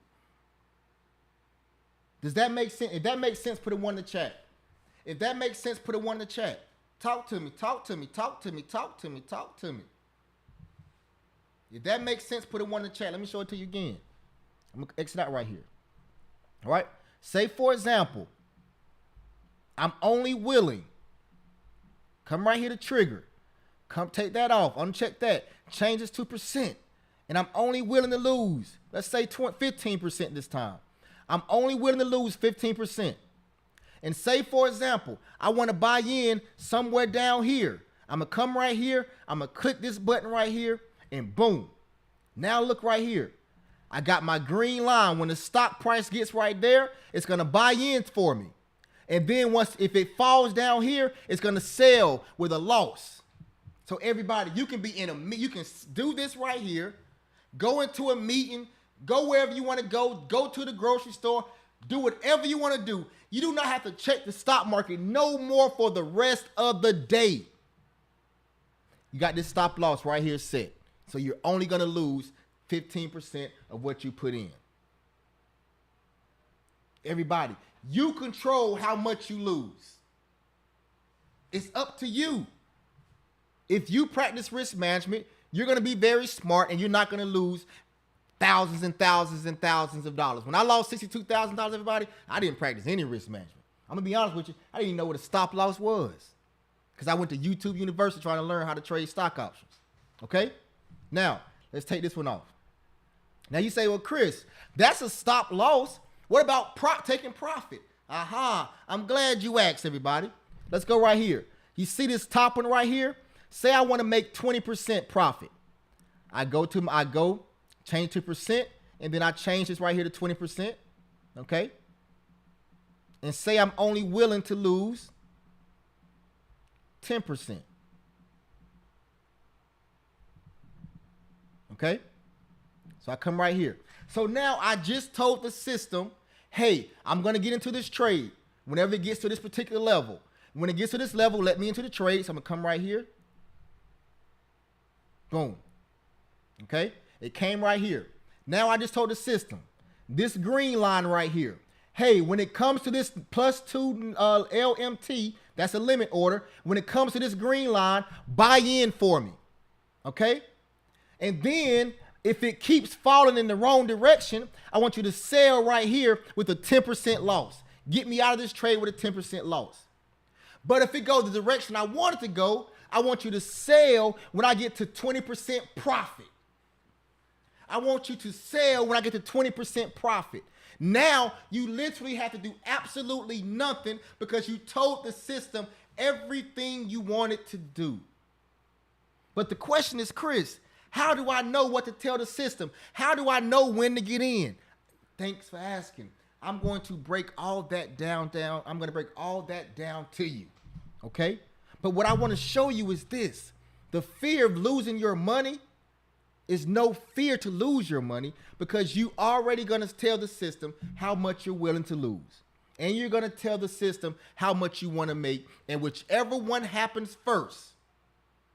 Does that make sense? If that makes sense, put a 1 in the chat. If that makes sense, put a 1 in the chat. Talk to me, talk to me, talk to me, talk to me, talk to me. If that makes sense, put a 1 in the chat. Let me show it to you again. I'm going to exit out right here. All right. Say, for example, I'm only willing. Come right here to trigger. Come take that off. Uncheck that. Change this to percent. And I'm only willing to lose, let's say 15% this time. I'm only willing to lose 15%. And say, for example, I want to buy in somewhere down here. I'm going to come right here. I'm going to click this button right here and boom. Now look right here. I got my green line. When the stock price gets right there, it's going to buy in for me. And then if it falls down here, it's going to sell with a loss. So everybody, you can you can do this right here, go into a meeting, go wherever you want to go to the grocery store, do whatever you want to do. You do not have to check the stock market no more for the rest of the day. You got this stop loss right here set. So you're only going to lose 15% of what you put in. Everybody, you control how much you lose. It's up to you. If you practice risk management, you're going to be very smart and you're not going to lose thousands and thousands and thousands of dollars. When I lost $62,000, everybody, I didn't practice any risk management. I'm going to be honest with you. I didn't even know what a stop loss was because I went to YouTube University trying to learn how to trade stock options. Okay? Now, let's take this one off. Now you say, well, Chris, that's a stop loss. What about taking profit? Aha. I'm glad you asked, everybody. Let's go right here. You see this top one right here? Say I want to make 20% profit. I go change to percent, and then I change this right here to 20%. Okay? And say I'm only willing to lose 10%. Okay? So I come right here. So now I just told the system, hey, I'm going to get into this trade whenever it gets to this particular level. When it gets to this level, let me into the trade. So I'm going to come right here. Boom. Okay? It came right here. Now I just told the system, this green line right here, hey, when it comes to this +2 LMT, that's a limit order. When it comes to this green line, buy in for me. Okay? And then if it keeps falling in the wrong direction, I want you to sell right here with a 10% loss. Get me out of this trade with a 10% loss. But if it goes the direction I want it to go, I want you to sell when I get to 20% profit. I want you to sell when I get to 20% profit. Now you literally have to do absolutely nothing because you told the system everything you wanted to do. But the question is, Chris, how do I know what to tell the system? How do I know when to get in? Thanks for asking. I'm going to break all that down. I'm going to break all that down to you. Okay? But what I want to show you is this. The fear of losing your money It's no fear to lose your money because you already going to tell the system how much you're willing to lose. And you're going to tell the system how much you want to make. And whichever one happens first,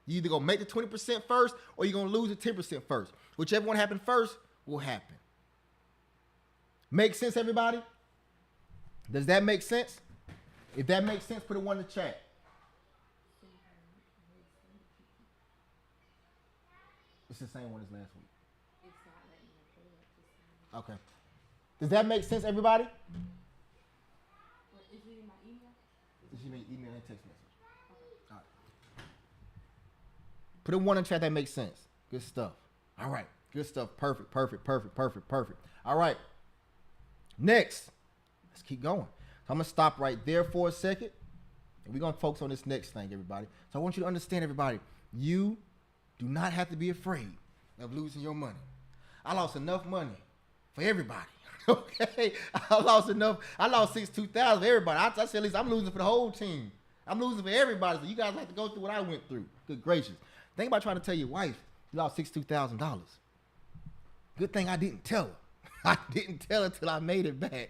you either going to make the 20% first or you're going to lose the 10% first. Whichever one happens first will happen. Make sense, everybody? Does that make sense? If that makes sense, put a 1 in the chat. It's the same one as last week. Okay. Does that make sense, everybody? Is it in my email? It's in your email and text message. All right. Put a 1 in the chat that makes sense. Good stuff. All right. Good stuff. Perfect. All right. Next. Let's keep going. So I'm going to stop right there for a second. And we're going to focus on this next thing, everybody. So I want you to understand, everybody, you do not have to be afraid of losing your money. I lost enough money for everybody. Okay? I lost $62,000 for everybody. I said, at least I'm losing for the whole team. I'm losing for everybody. So you guys have to go through what I went through. Good gracious. Think about trying to tell your wife you lost $62,000. Good thing I didn't tell her. I didn't tell her till I made it back.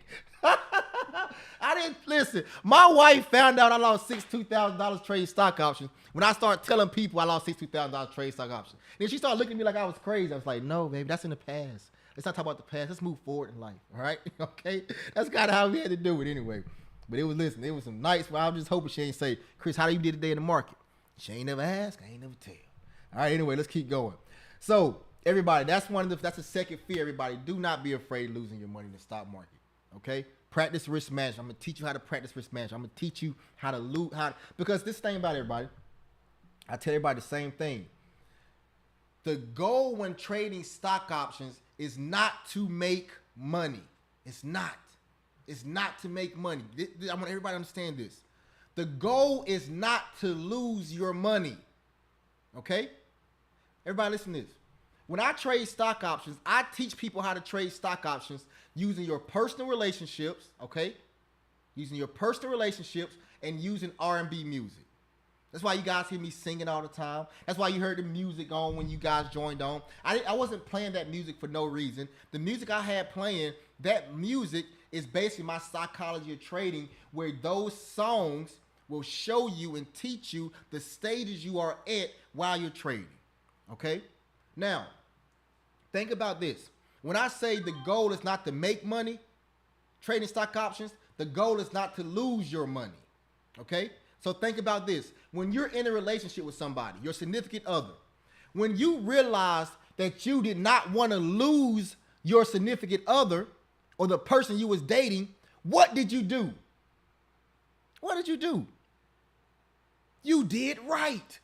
I didn't listen. My wife found out I lost $62,000 trade stock options when I started telling people I lost $62,000 trade stock options. Then she started looking at me like I was crazy. I was like, no, baby, that's in the past. Let's not talk about the past. Let's move forward in life. All right? Okay? That's kind of how we had to do it anyway. But it was some nights where I was just hoping she ain't say, Chris, how do you did today in the market? She ain't never ask. I ain't never tell. All right, anyway, let's keep going. So, everybody, that's the second fear, everybody. Do not be afraid of losing your money in the stock market. Okay? Practice risk management. I'm going to teach you how to practice risk management. I'm going to teach you how to lose, because this thing about everybody, I tell everybody the same thing. The goal when trading stock options is not to make money. It's not. It's not to make money. I want everybody to understand this. The goal is not to lose your money. Okay? Everybody listen to this. When I trade stock options, I teach people how to trade stock options using your personal relationships, okay? Using your personal relationships and using R&B music. That's why you guys hear me singing all the time. That's why you heard the music on when you guys joined on. I wasn't playing that music for no reason. The music I had playing, that music is basically my psychology of trading, where those songs will show you and teach you the stages you are at while you're trading, okay? Now, think about this. When I say the goal is not to make money, trading stock options, the goal is not to lose your money, okay? So think about this. When you're in a relationship with somebody, your significant other, when you realize that you did not want to lose your significant other or the person you was dating, what did you do? What did you do? You did right.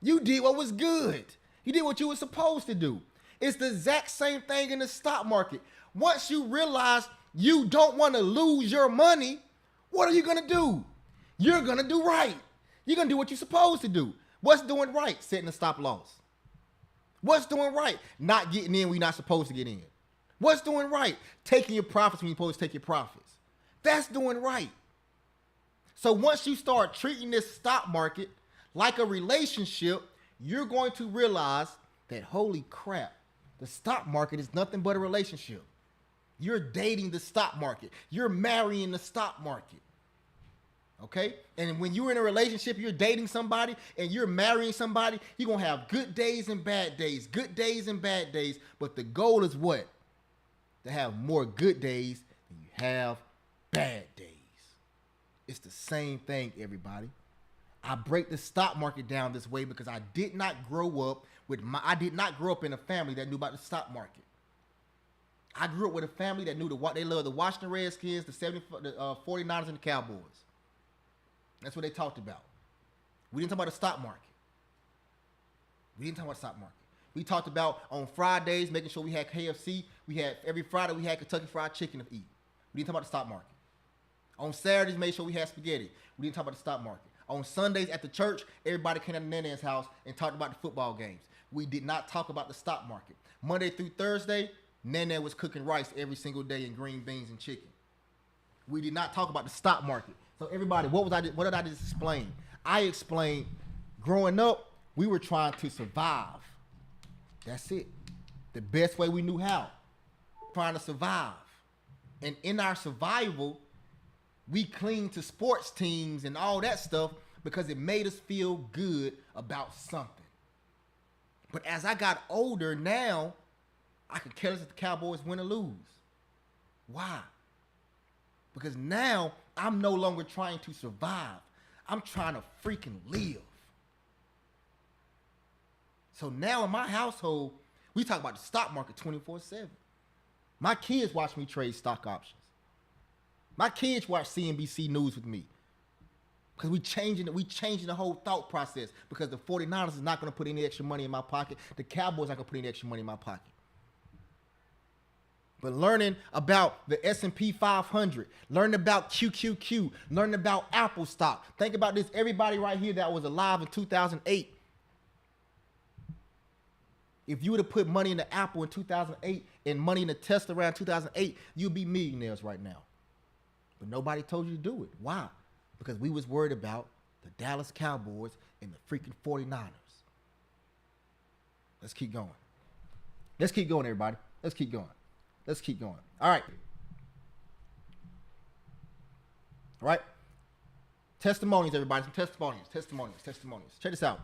You did what was good. You did what you were supposed to do. It's the exact same thing in the stock market. Once you realize you don't want to lose your money, what are you going to do? You're going to do right. You're going to do what you're supposed to do. What's doing right? Setting a stop loss. What's doing right? Not getting in when you're not supposed to get in. What's doing right? Taking your profits when you're supposed to take your profits. That's doing right. So once you start treating this stock market like a relationship, you're going to realize that, holy crap, the stock market is nothing but a relationship. You're dating the stock market. You're marrying the stock market. Okay? And when you're in a relationship, you're dating somebody and you're marrying somebody, you're going to have good days and bad days, good days and bad days. But the goal is what? To have more good days than you have bad days. It's the same thing, everybody. I break the stock market down this way because I did not grow up in a family that knew about the stock market. I grew up with a family that knew they loved the Washington Redskins, the 49ers, and the Cowboys. That's what they talked about. We didn't talk about the stock market. We talked about on Fridays making sure we had KFC. Every Friday we had Kentucky Fried Chicken to eat. We didn't talk about the stock market. On Saturdays, made sure we had spaghetti. We didn't talk about the stock market. On Sundays at the church, everybody came to Nana's house and talked about the football games. We did not talk about the stock market. Monday through Thursday, Nana was cooking rice every single day and green beans and chicken. We did not talk about the stock market. So everybody, what did I just explain? I explained growing up, we were trying to survive. That's it. the best way we knew how, trying to survive. And in our survival, we cling to sports teams and all that stuff because it made us feel good about something. But as I got older now, I could care less if the Cowboys win or lose. Why? Because now I'm no longer trying to survive. I'm trying to freaking live. So now in my household, we talk about the stock market 24/7. My kids watch me trade stock options. My kids watch CNBC News with me. Because we changing the whole thought process. Because the 49ers is not going to put any extra money in my pocket. The Cowboys aren't going to put any extra money in my pocket. But learning about the S&P 500, learning about QQQ, learning about Apple stock. Think about this. Everybody right here that was alive in 2008. If you would have put money into Apple in 2008 and money into Tesla around 2008, you'd be millionaires right now. But nobody told you to do it. Why? Because we was worried about the Dallas Cowboys and the freaking 49ers. Let's keep going. Let's keep going, everybody. Let's keep going. Let's keep going. All right. All right. Testimonies, everybody. Some testimonies. Check this out.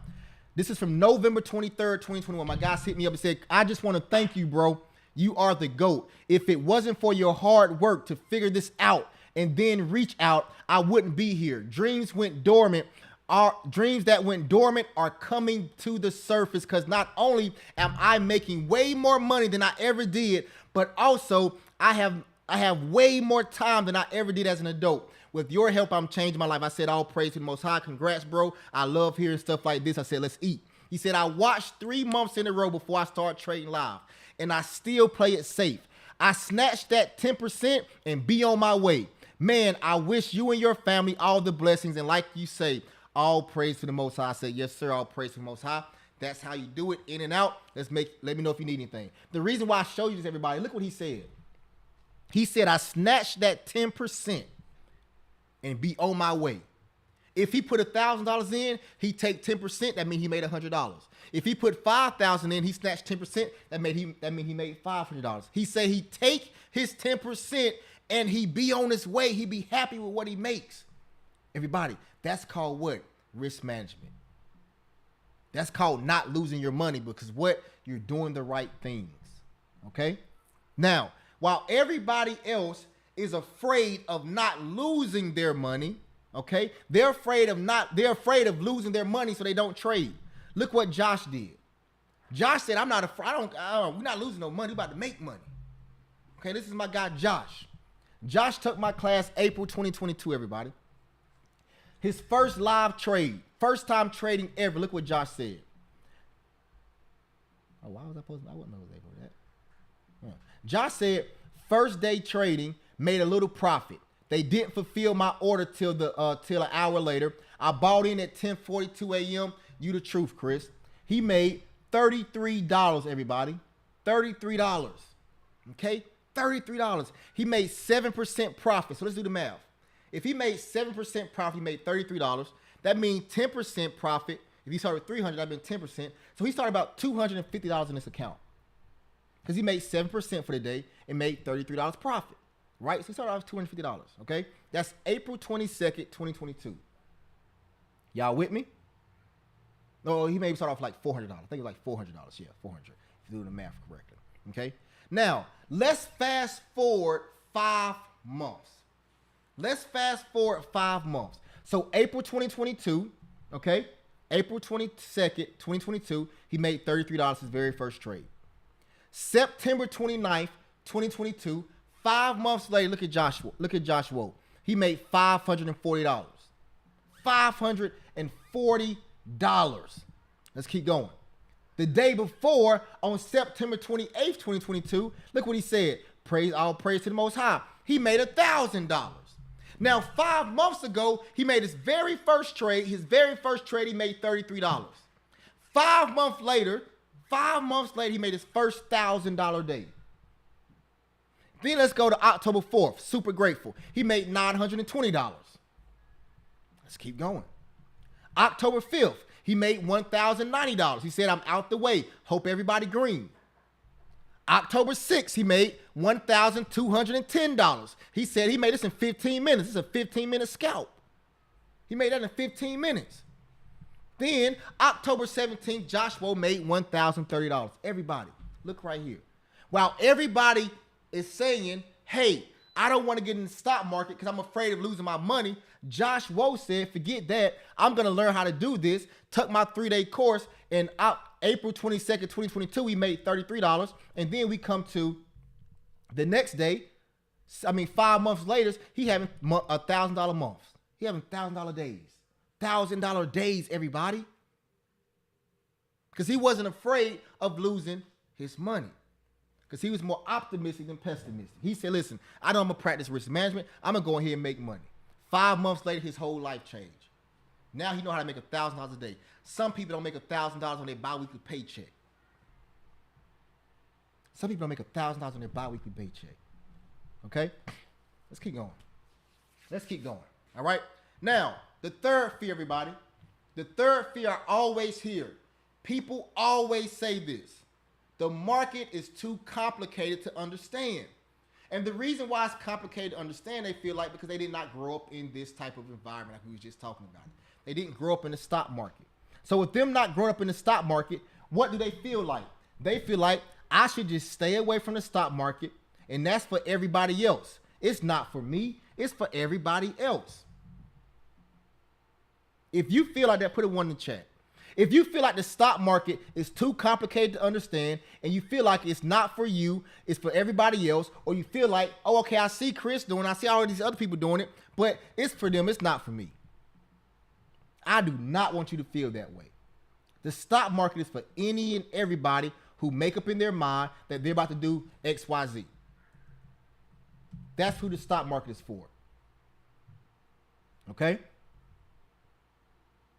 This is from November 23rd, 2021. My guys hit me up and said, I just want to thank you, bro. You are the GOAT. If it wasn't for your hard work to figure this out and then reach out, I wouldn't be here. Dreams that went dormant are coming to the surface because not only am I making way more money than I ever did, but also I have way more time than I ever did as an adult. With your help, I'm changing my life. I said, all praise to the Most High. Congrats, bro. I love hearing stuff like this. I said, let's eat. He said, I watched 3 months in a row before I start trading live, and I still play it safe. I snatched that 10% and be on my way. Man, I wish you and your family all the blessings. And like you say, all praise to the Most High. I said, yes, sir, all praise to the Most High. That's how you do it, in and out. Let me know if you need anything. The reason why I show you this, everybody, look what he said. He said, I snatched that 10% and be on my way. If he put $1,000 in, he take 10%. That means he made $100. If he put $5,000 in, he snatched 10%. That mean he made $500. He say he take his 10% and he be on his way. He be happy with what he makes. Everybody, that's called what? Risk management. That's called not losing your money because what? You're doing the right things. Okay? Now, while everybody else is afraid of not losing their money, okay? They're afraid of losing their money so they don't trade. Look what Josh did. Josh said, I'm not afraid. We're not losing no money. We're about to make money. Okay, this is my guy, Josh. Josh took my class April 2022, everybody. His first live trade, first time trading ever. Look what Josh said. Oh, why was I posting? I wouldn't know it was April for that. Yeah. Josh said, first day trading, made a little profit. They didn't fulfill my order till an hour later. I bought in at 10:42 a.m. You the truth, Chris. He made $33, everybody. $33. Okay? $33. He made 7% profit. So let's do the math. If he made 7% profit, he made $33. That means 10% profit. If he started with 300, that means 10%. So he started about $250 in this account. Because he made 7% for the day and made $33 profit. Right? So he started off with $250. Okay? That's April 22nd, 2022. Y'all with me? No, he maybe started off like $400. I think it was like $400. Yeah, $400. If you do the math correctly. Okay? Now, let's fast forward 5 months. Let's fast forward 5 months. So April 2022, okay? April 22nd, 2022, he made $33 his very first trade. September 29th, 2022, 5 months later, look at Joshua. Look at Joshua. He made $540. $540. Let's keep going. The day before, on September 28th, 2022, look what he said. All praise to the Most High. He made $1,000. Now, 5 months ago, he made his very first trade. His very first trade, he made $33. 5 months later, he made his first $1,000 day. Then let's go to October 4th. Super grateful. He made $920. Let's keep going. October 5th, he made $1,090. He said, I'm out the way. Hope everybody green. October 6th, he made $1,210. He said he made this in 15 minutes. This is a 15-minute scalp. He made that in 15 minutes. Then October 17th, Joshua made $1,030. Everybody, look right here. While everybody is saying, hey, I don't want to get in the stock market because I'm afraid of losing my money, Josh Woe said, forget that. I'm going to learn how to do this. Took my 3-day course, and April 22nd, 2022, he made $33. And then we come to the next day. 5 months later, he having $1,000 months. He having $1,000 days. $1,000 days, everybody. Because he wasn't afraid of losing his money. Because he was more optimistic than pessimistic. He said, listen, I know I'm going to practice risk management. I'm going to go ahead and make money. 5 months later, his whole life changed. Now he know how to make $1,000 a day. Some people don't make $1,000 on their bi-weekly paycheck. Some people don't make $1,000 on their bi-weekly paycheck. Okay? Let's keep going. Let's keep going. All right? Now, the third fear, everybody. The third fear I always hear. People always say this. The market is too complicated to understand. And the reason why it's complicated to understand, they feel like, because they did not grow up in this type of environment like we was just talking about. They didn't grow up in the stock market. So with them not growing up in the stock market, what do they feel like? They feel like I should just stay away from the stock market, and that's for everybody else. It's not for me. It's for everybody else. If you feel like that, put a 1 in the chat. If you feel like the stock market is too complicated to understand and you feel like it's not for you, it's for everybody else, or you feel like, oh, okay, I see Chris doing it, I see all of these other people doing it, but it's for them, it's not for me. I do not want you to feel that way. The stock market is for any and everybody who make up in their mind that they're about to do X, Y, Z. That's who the stock market is for. Okay?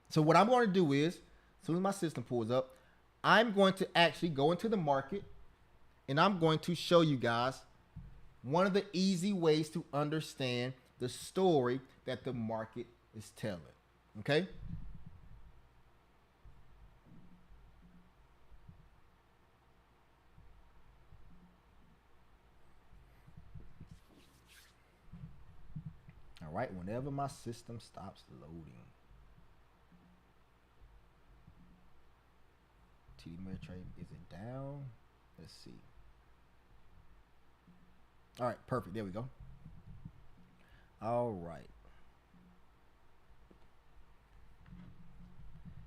So what I'm going to do is, as soon as my system pulls up, I'm going to actually go into the market and I'm going to show you guys one of the easy ways to understand the story that the market is telling. Okay? All right, whenever my system stops loading. TD Ameritrade, is it down? Let's see. All right, perfect. There we go. All right.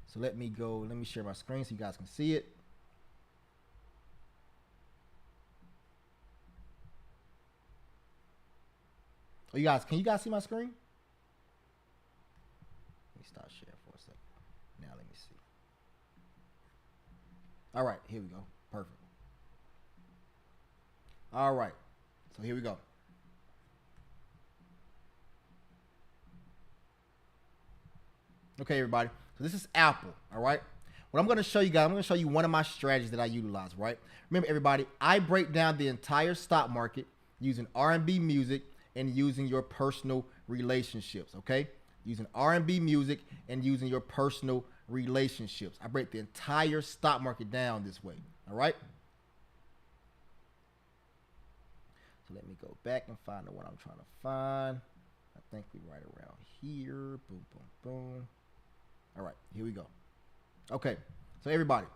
So let me share my screen so you guys can see it. Oh, can you guys see my screen? Let me start sharing for a second. Now let me see. All right, here we go. Perfect. All right, so here we go. Okay, everybody. So this is Apple, all right? What I'm going to show you guys, I'm going to show you one of my strategies that I utilize, right? Remember, everybody, I break down the entire stock market using R&B music and using your personal relationships, okay? Using R&B music and using your personal relationships. I break the entire stock market down this way, all right? So let me go back and find what I'm trying to find. I think we're right around here. Boom, boom, boom. All right, here we go. Okay, so everybody,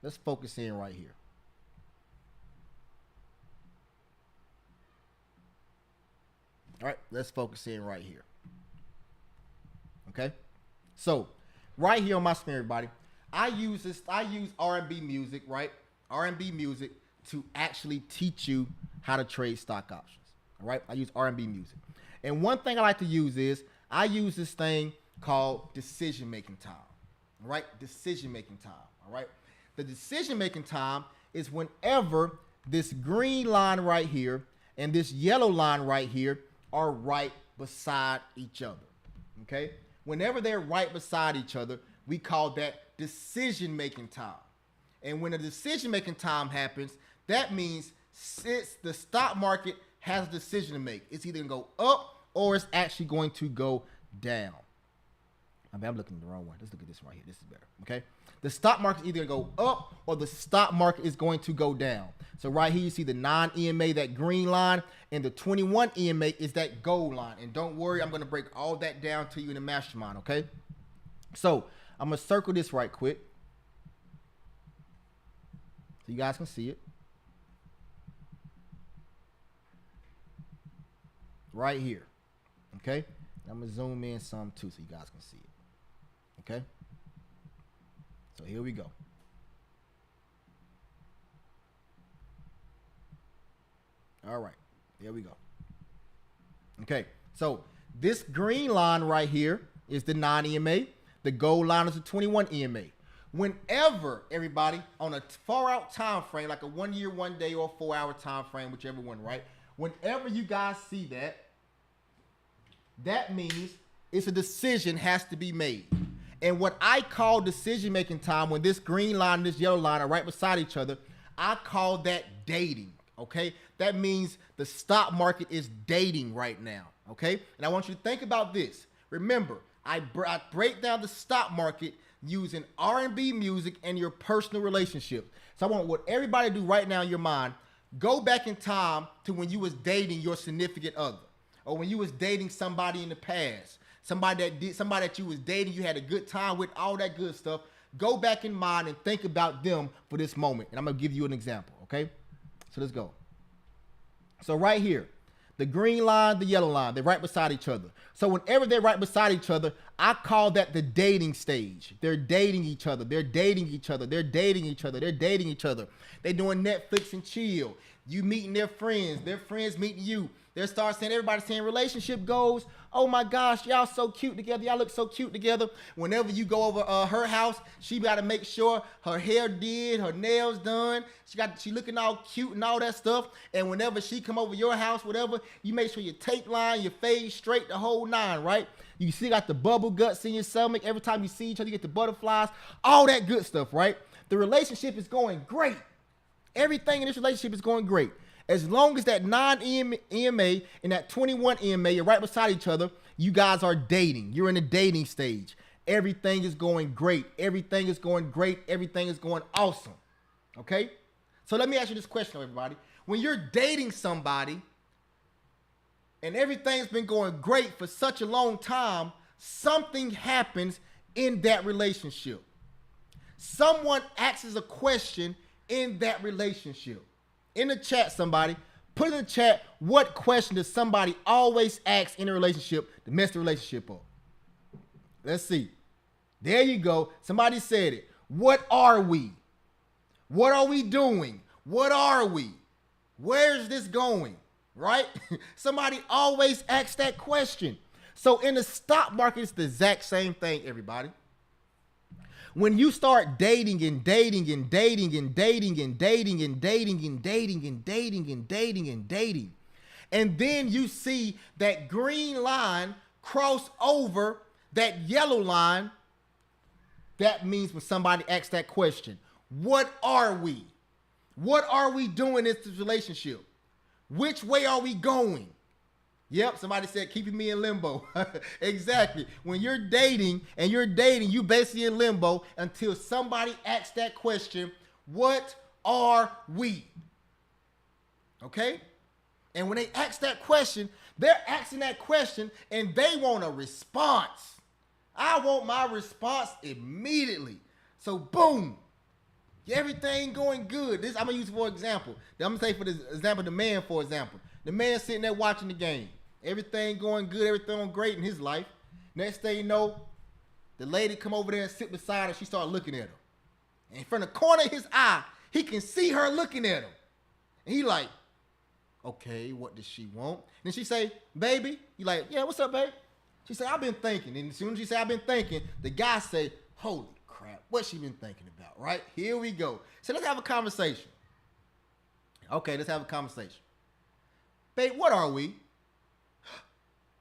let's focus in right here. All right, let's focus in right here. Okay, so right here on my screen, everybody, I use R&B music, right? R&B music to actually teach you how to trade stock options. All right, I use R&B music. And one thing I like to use is I use this thing called decision-making time. All right, decision-making time. All right, the decision-making time is whenever this green line right here and this yellow line right here are right beside each other. Okay, whenever they're right beside each other, we call that decision-making time. And when a decision-making time happens, that means since the stock market has a decision to make, it's either going to go up or it's actually going to go down. I mean, I'm looking at the wrong one. Let's look at this right here. This is better. Okay. The stock market is either going to go up or the stock market is going to go down. So right here, you see the non-EMA, that green line, and the 21 EMA is that gold line. And don't worry, I'm going to break all that down to you in the mastermind. Okay. So I'm going to circle this right quick so you guys can see it. Right here. Okay. I'm going to zoom in some too so you guys can see it. Okay. So here we go. All right. There we go. Okay. So this green line right here is the non-EMA. The gold line is the 21 EMA. Whenever, everybody, on a far out time frame, like a 1 year, 1 day, or 4 hour time frame, whichever one, right? Whenever you guys see that, that means it's a decision has to be made. And what I call decision-making time, when this green line and this yellow line are right beside each other, I call that dating, okay? That means the stock market is dating right now, okay? And I want you to think about this. Remember, I break down the stock market using R&B music and your personal relationships. So I want what everybody do right now in your mind, go back in time to when you was dating your significant other, or when you was dating somebody in the past. Somebody that you was dating, you had a good time with, all that good stuff. Go back in mind and think about them for this moment. And I'm going to give you an example, okay? So let's go. So right here, the green line, the yellow line, they're right beside each other. So whenever they're right beside each other, I call that the dating stage. They're dating each other. They're dating each other. They're dating each other. They're dating each other. They're doing Netflix and chill. You meeting their friends meeting you. They'll start saying, everybody saying relationship goals. Oh my gosh, y'all so cute together. Y'all look so cute together. Whenever you go over her house, she got to make sure her hair did, her nails done. She looking all cute and all that stuff. And whenever she come over your house, whatever, you make sure your tape line, your fade straight, the whole nine, right? You still got the bubble guts in your stomach. Every time you see each other, you get the butterflies, all that good stuff, right? The relationship is going great. Everything in this relationship is going great. As long as that non-EMA and that 21 EMA are right beside each other, you guys are dating. You're in the dating stage. Everything is going great. Everything is going great. Everything is going awesome. Okay? So let me ask you this question, everybody. When you're dating somebody and everything's been going great for such a long time, something happens in that relationship. Someone asks a question in that relationship. In the chat, somebody, put in the chat, what question does somebody always ask in a relationship to mess the relationship up? Let's see. There you go. Somebody said it. What are we? What are we doing? What are we? Where's this going? Right? Somebody always asks that question. So in the stock market, it's the exact same thing, everybody. When you start dating and dating and dating and dating and dating and dating and dating and dating and dating and dating, and then you see that green line cross over that yellow line, that means when somebody asks that question, what are we? What are we doing in this relationship? Which way are we going? Yep, somebody said keeping me in limbo. Exactly. When you're dating, you basically in limbo until somebody asks that question, what are we? Okay? And when they ask that question, they're asking that question and they want a response. I want my response immediately. So boom, everything going good. This I'm gonna use for example. I'm gonna say for this example, the man, for example. The man sitting there watching the game. Everything going good, everything going great in his life. Next thing you know, the lady come over there and sit beside her. She start looking at him. And from the corner of his eye, he can see her looking at him. And he like, okay, what does she want? And then she say, baby. He like, yeah, what's up, babe? She say, I've been thinking. And as soon as she say, I've been thinking, the guy say, holy crap, what she been thinking about, right? Here we go. So let's have a conversation. Okay, let's have a conversation. Babe, what are we?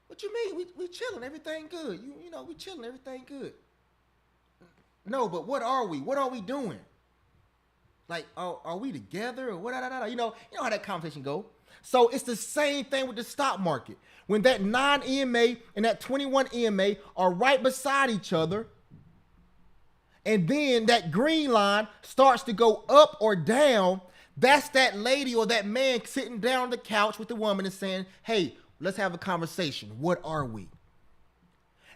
What you mean? We chilling, everything good. You know, we chilling, everything good. No, but what are we? What are we doing? Like, are we together or what? You know how that conversation go. So it's the same thing with the stock market. When that 9 EMA and that 21 EMA are right beside each other, and then that green line starts to go up or down, that's that lady or that man sitting down on the couch with the woman and saying, hey, let's have a conversation. What are we?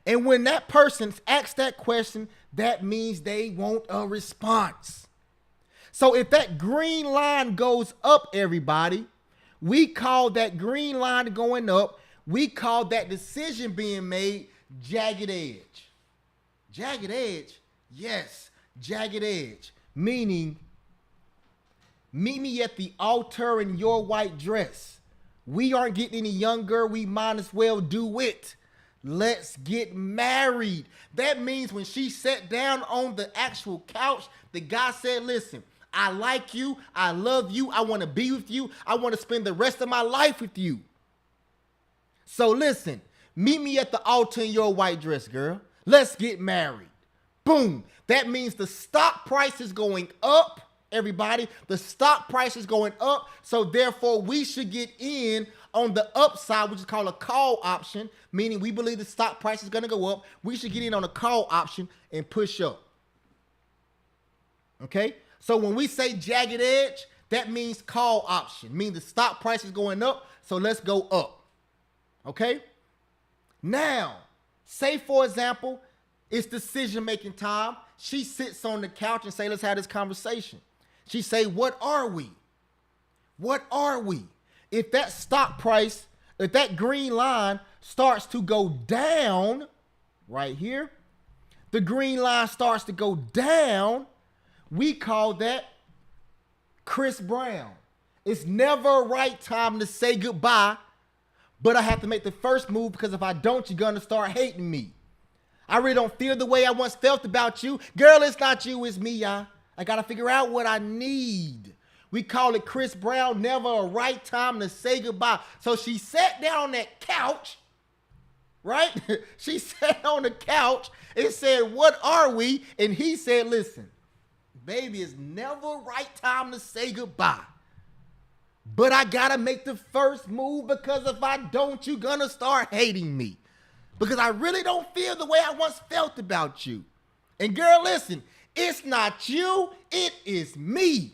And when that person asks that question, that means they want a response. So if that green line goes up, everybody, we call that green line going up, we call that decision being made jagged edge. Jagged edge? Yes, jagged edge. Meaning, meet me at the altar in your white dress. We aren't getting any younger. We might as well do it. Let's get married. That means when she sat down on the actual couch, the guy said, listen, I like you. I love you. I want to be with you. I want to spend the rest of my life with you. So listen, meet me at the altar in your white dress, girl. Let's get married. Boom. That means the stock price is going up, everybody. The stock price is going up. So therefore, we should get in on the upside, which is called a call option, meaning we believe the stock price is going to go up. We should get in on a call option and push up. Okay? So when we say jagged edge, that means call option, meaning the stock price is going up. So let's go up. Okay? Now, say for example, it's decision-making time. She sits on the couch and say, let's have this conversation. She say, what are we? What are we? If that stock price, if that green line starts to go down right here, the green line starts to go down, we call that Chris Brown. It's never a right time to say goodbye, but I have to make the first move because if I don't, you're going to start hating me. I really don't feel the way I once felt about you. Girl, it's not you, it's me, y'all. I got to figure out what I need. We call it Chris Brown, never a right time to say goodbye. So she sat down on that couch, right? She sat on the couch and said, what are we? And he said, listen, baby, it's never right time to say goodbye. But I got to make the first move because if I don't, you're going to start hating me. Because I really don't feel the way I once felt about you. And girl, listen, it's not you, it is me.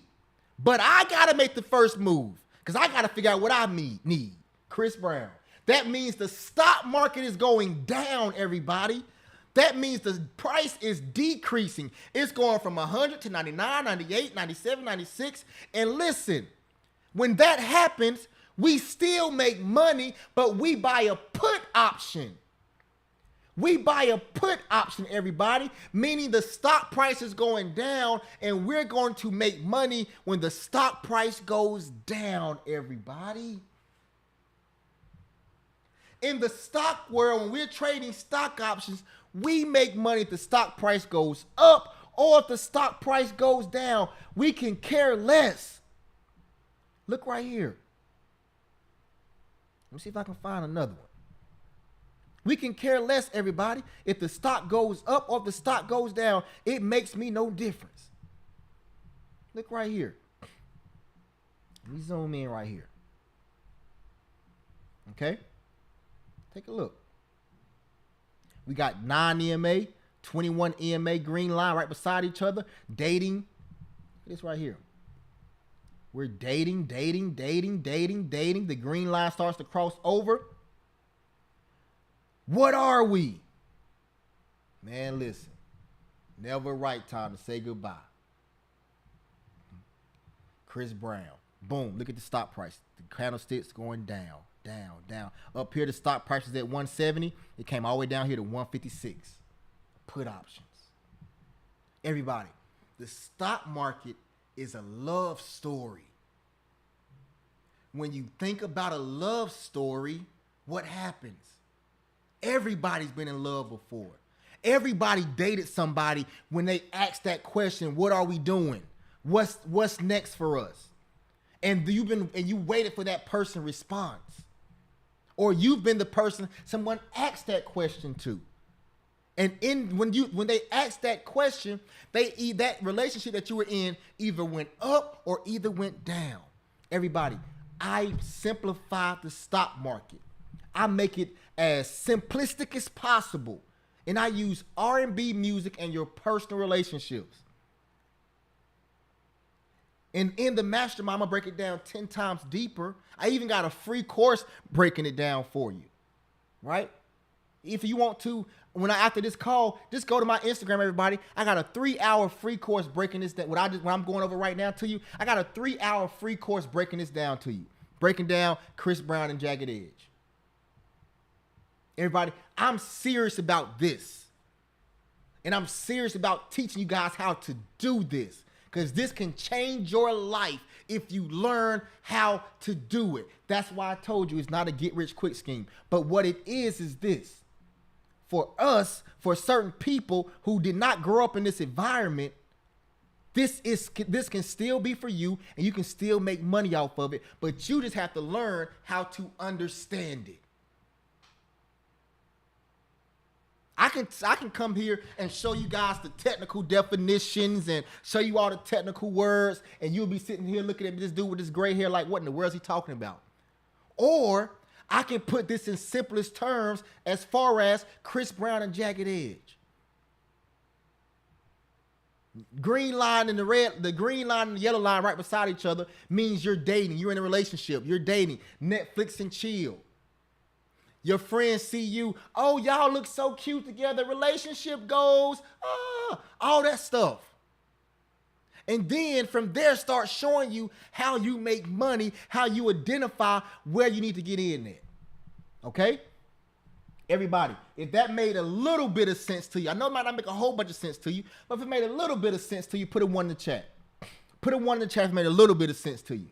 But I got to make the first move because I got to figure out what I need. Chris Brown. That means the stock market is going down, everybody. That means the price is decreasing. It's going from 100 to 99, 98, 97, 96. And listen, when that happens, we still make money, but we buy a put option. We buy a put option, everybody, meaning the stock price is going down and we're going to make money when the stock price goes down, everybody. In the stock world, when we're trading stock options, we make money if the stock price goes up or if the stock price goes down. We can care less. Look right here. Let me see if I can find another one. We can care less, everybody. If the stock goes up or if the stock goes down, it makes me no difference. Look right here. Let me zoom in right here. Okay? Take a look. We got 9 EMA, 21 EMA, green line right beside each other. Dating. This right here. We're dating. The green line starts to cross over. What are we? Man, listen. Never right time to say goodbye. Chris Brown. Boom. Look at the stock price. The candlestick's going down. Up here, the stock price is at 170. It came all the way down here to 156. Put options. Everybody, the stock market is a love story. When you think about a love story, what happens? Everybody's been in love before. Everybody dated somebody when they asked that question, what are we doing? What's next for us? And you waited for that person's response. Or you've been the person someone asked that question to. And when they asked that question, that relationship that you were in either went up or either went down. Everybody, I simplify the stock market. I make it as simplistic as possible. And I use R&B music and your personal relationships. And in the mastermind, I'm gonna break it down 10 times deeper. I even got a free course breaking it down for you, right? If you want to, after this call, just go to my Instagram, everybody. I got a 3-hour free course breaking this down. What I'm going over right now to you, I got a 3-hour free course breaking this down to you. Breaking down Chris Brown and Jagged Edge. Everybody, I'm serious about this. And I'm serious about teaching you guys how to do this. Because this can change your life if you learn how to do it. That's why I told you it's not a get-rich-quick scheme. But what it is this. For us, for certain people who did not grow up in this environment, this can still be for you, and you can still make money off of it. But you just have to learn how to understand it. I can come here and show you guys the technical definitions and show you all the technical words, and you'll be sitting here looking at this dude with this gray hair like, what in the world is he talking about? Or I can put this in simplest terms as far as Chris Brown and Jagged Edge. Green line and the green line and the yellow line right beside each other means you're dating, you're in a relationship, you're dating, Netflix and chill. Your friends see you, oh, y'all look so cute together, relationship goals, all that stuff. And then from there, start showing you how you make money, how you identify where you need to get in there. Okay? Everybody, if that made a little bit of sense to you, I know it might not make a whole bunch of sense to you, but if it made a little bit of sense to you, put a 1 in the chat. Put a 1 in the chat if it made a little bit of sense to you.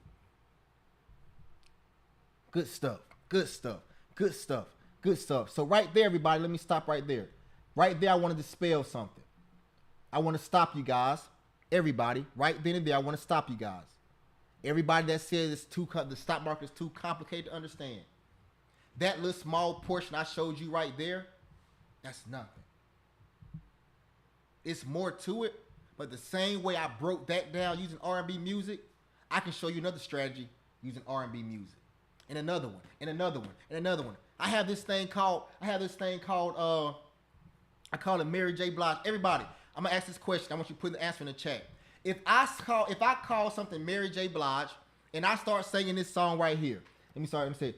Good stuff. Good stuff. Good stuff. Good stuff. So right there, everybody, let me stop right there. Right there, I want to dispel something. I want to stop you guys. Everybody, right then and there, I want to stop you guys. Everybody that says the stock market is too complicated to understand. That little small portion I showed you right there, that's nothing. It's more to it, but the same way I broke that down using R&B music, I can show you another strategy using R&B music. And another one, and another one, and another one. I have this thing called, I call it Mary J. Blige. Everybody, I'm gonna ask this question. I want you to put the answer in the chat. If I call something Mary J. Blige and I start singing this song right here, let me say,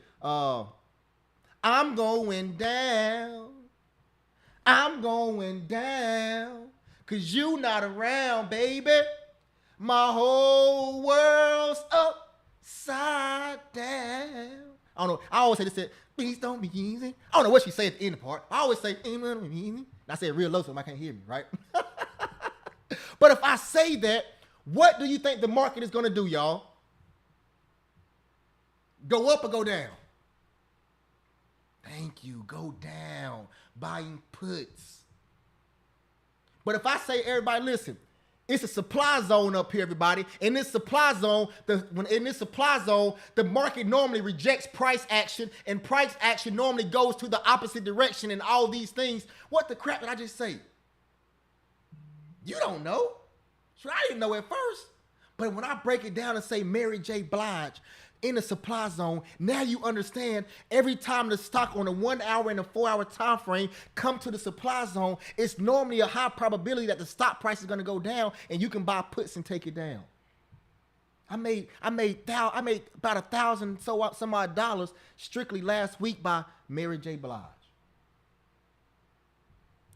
I'm going down, 'cause you not around, baby. My whole world's upside down. I don't know. I always say this. Please don't be easy. I don't know what she say at the end of the part. I always say, easy. I say it real low so I can't hear me, right? But if I say that, what do you think the market is going to do, y'all? Go up or go down? Thank you. Go down. Buying puts. But if I say, everybody, listen, it's a supply zone up here, everybody. In this supply zone, the market normally rejects price action, and price action normally goes to the opposite direction and all these things. What the crap did I just say? You don't know. So I didn't know at first. But when I break it down and say Mary J. Blige in the supply zone, now you understand every time the stock on a 1 hour and a 4 hour time frame come to the supply zone, it's normally a high probability that the stock price is going to go down and you can buy puts and take it down. I made about $1,000 some odd dollars strictly last week by Mary J. Blige.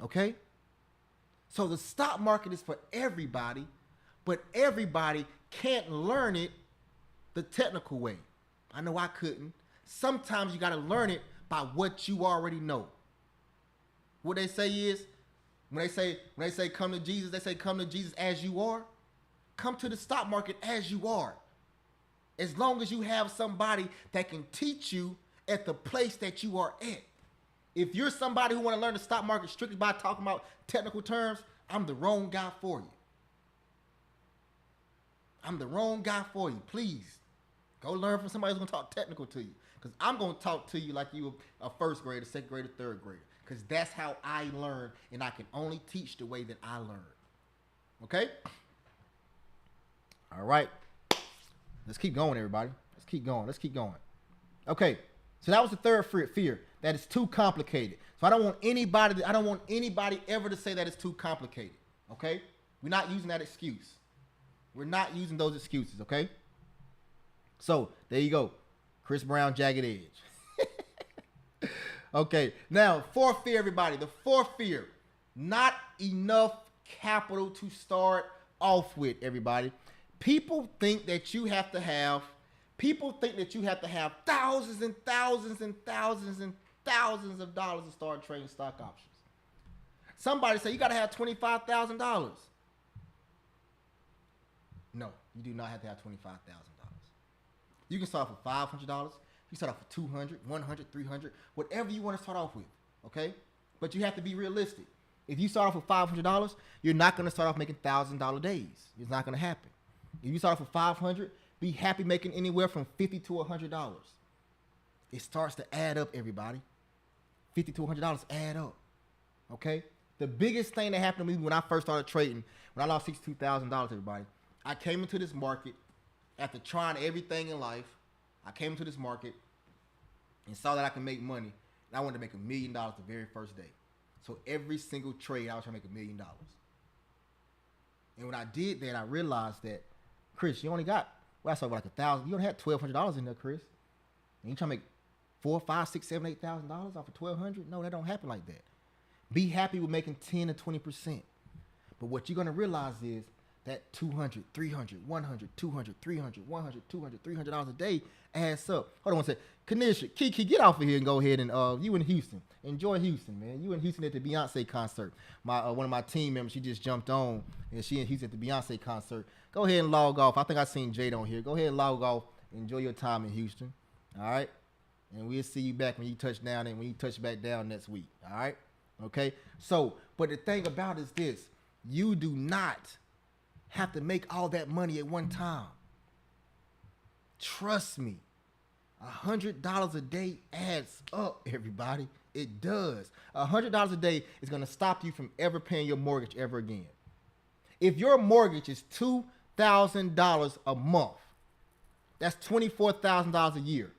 Okay? So the stock market is for everybody, but everybody can't learn it the technical way. I know I couldn't. Sometimes you got to learn it by what you already know. What they say is, when they say come to Jesus, they say come to Jesus as you are. Come to the stock market as you are. As long as you have somebody that can teach you at the place that you are at. If you're somebody who want to learn the stock market strictly by talking about technical terms, I'm the wrong guy for you. I'm the wrong guy for you. Please, go learn from somebody who's going to talk technical to you. Because I'm going to talk to you like you a first grader, second grader, third grader. Because that's how I learn, and I can only teach the way that I learn. Okay? All right. Let's keep going, everybody. Let's keep going. Let's keep going. Okay. So that was the third fear, that it's too complicated. So I don't want anybody ever to say that it's too complicated. Okay? We're not using that excuse. We're not using those excuses, okay? So there you go. Chris Brown, Jagged Edge. Okay. Now, fourth fear, everybody. The fourth fear, not enough capital to start off with, everybody. People think that you have to have thousands and thousands and thousands and thousands of dollars to start trading stock options. Somebody say you got to have $25,000. No, you do not have to have $25,000. You can start off with $500. You can start off with $200, $100, $300, whatever you want to start off with, okay? But you have to be realistic. If you start off with $500, you're not going to start off making $1,000 days. It's not going to happen. If you start off with $500, be happy making anywhere from $50 to $100. It starts to add up, everybody. $50 to $100 add up, okay? The biggest thing that happened to me when I first started trading, when I lost $62,000, everybody, I came into this market after trying everything in life. I came into this market and saw that I could make money, and I wanted to make $1 million the very first day. So every single trade, I was trying to make $1 million. And when I did that, I realized that, Chris, you only got, well, I saw like $1,000. You only had $1,200 in there, Chris. And you trying to make $4,000, $5,000, $6,000, $7,000, $8,000 off of $1,200? No, that don't happen like that. Be happy with making 10 to 20%. But what you're gonna realize is that $200, $300, $100, $200, $300, $100, $200, $300 a day adds up. Hold on one second. Kanisha, Kiki, get off of here and go ahead and you in Houston. Enjoy Houston, man. You in Houston at the Beyonce concert. My one of my team members, she just jumped on and she in Houston at the Beyonce concert. Go ahead and log off. I think I seen Jade on here. Go ahead and log off. Enjoy your time in Houston. All right? And we'll see you back when you touch down and when you touch back down next week. All right? Okay? So, but the thing about it is this. You do not have to make all that money at one time. Trust me. $100 a day adds up, everybody. It does. $100 a day is going to stop you from ever paying your mortgage ever again. If your mortgage is $2,000 a month, that's $24,000 a year.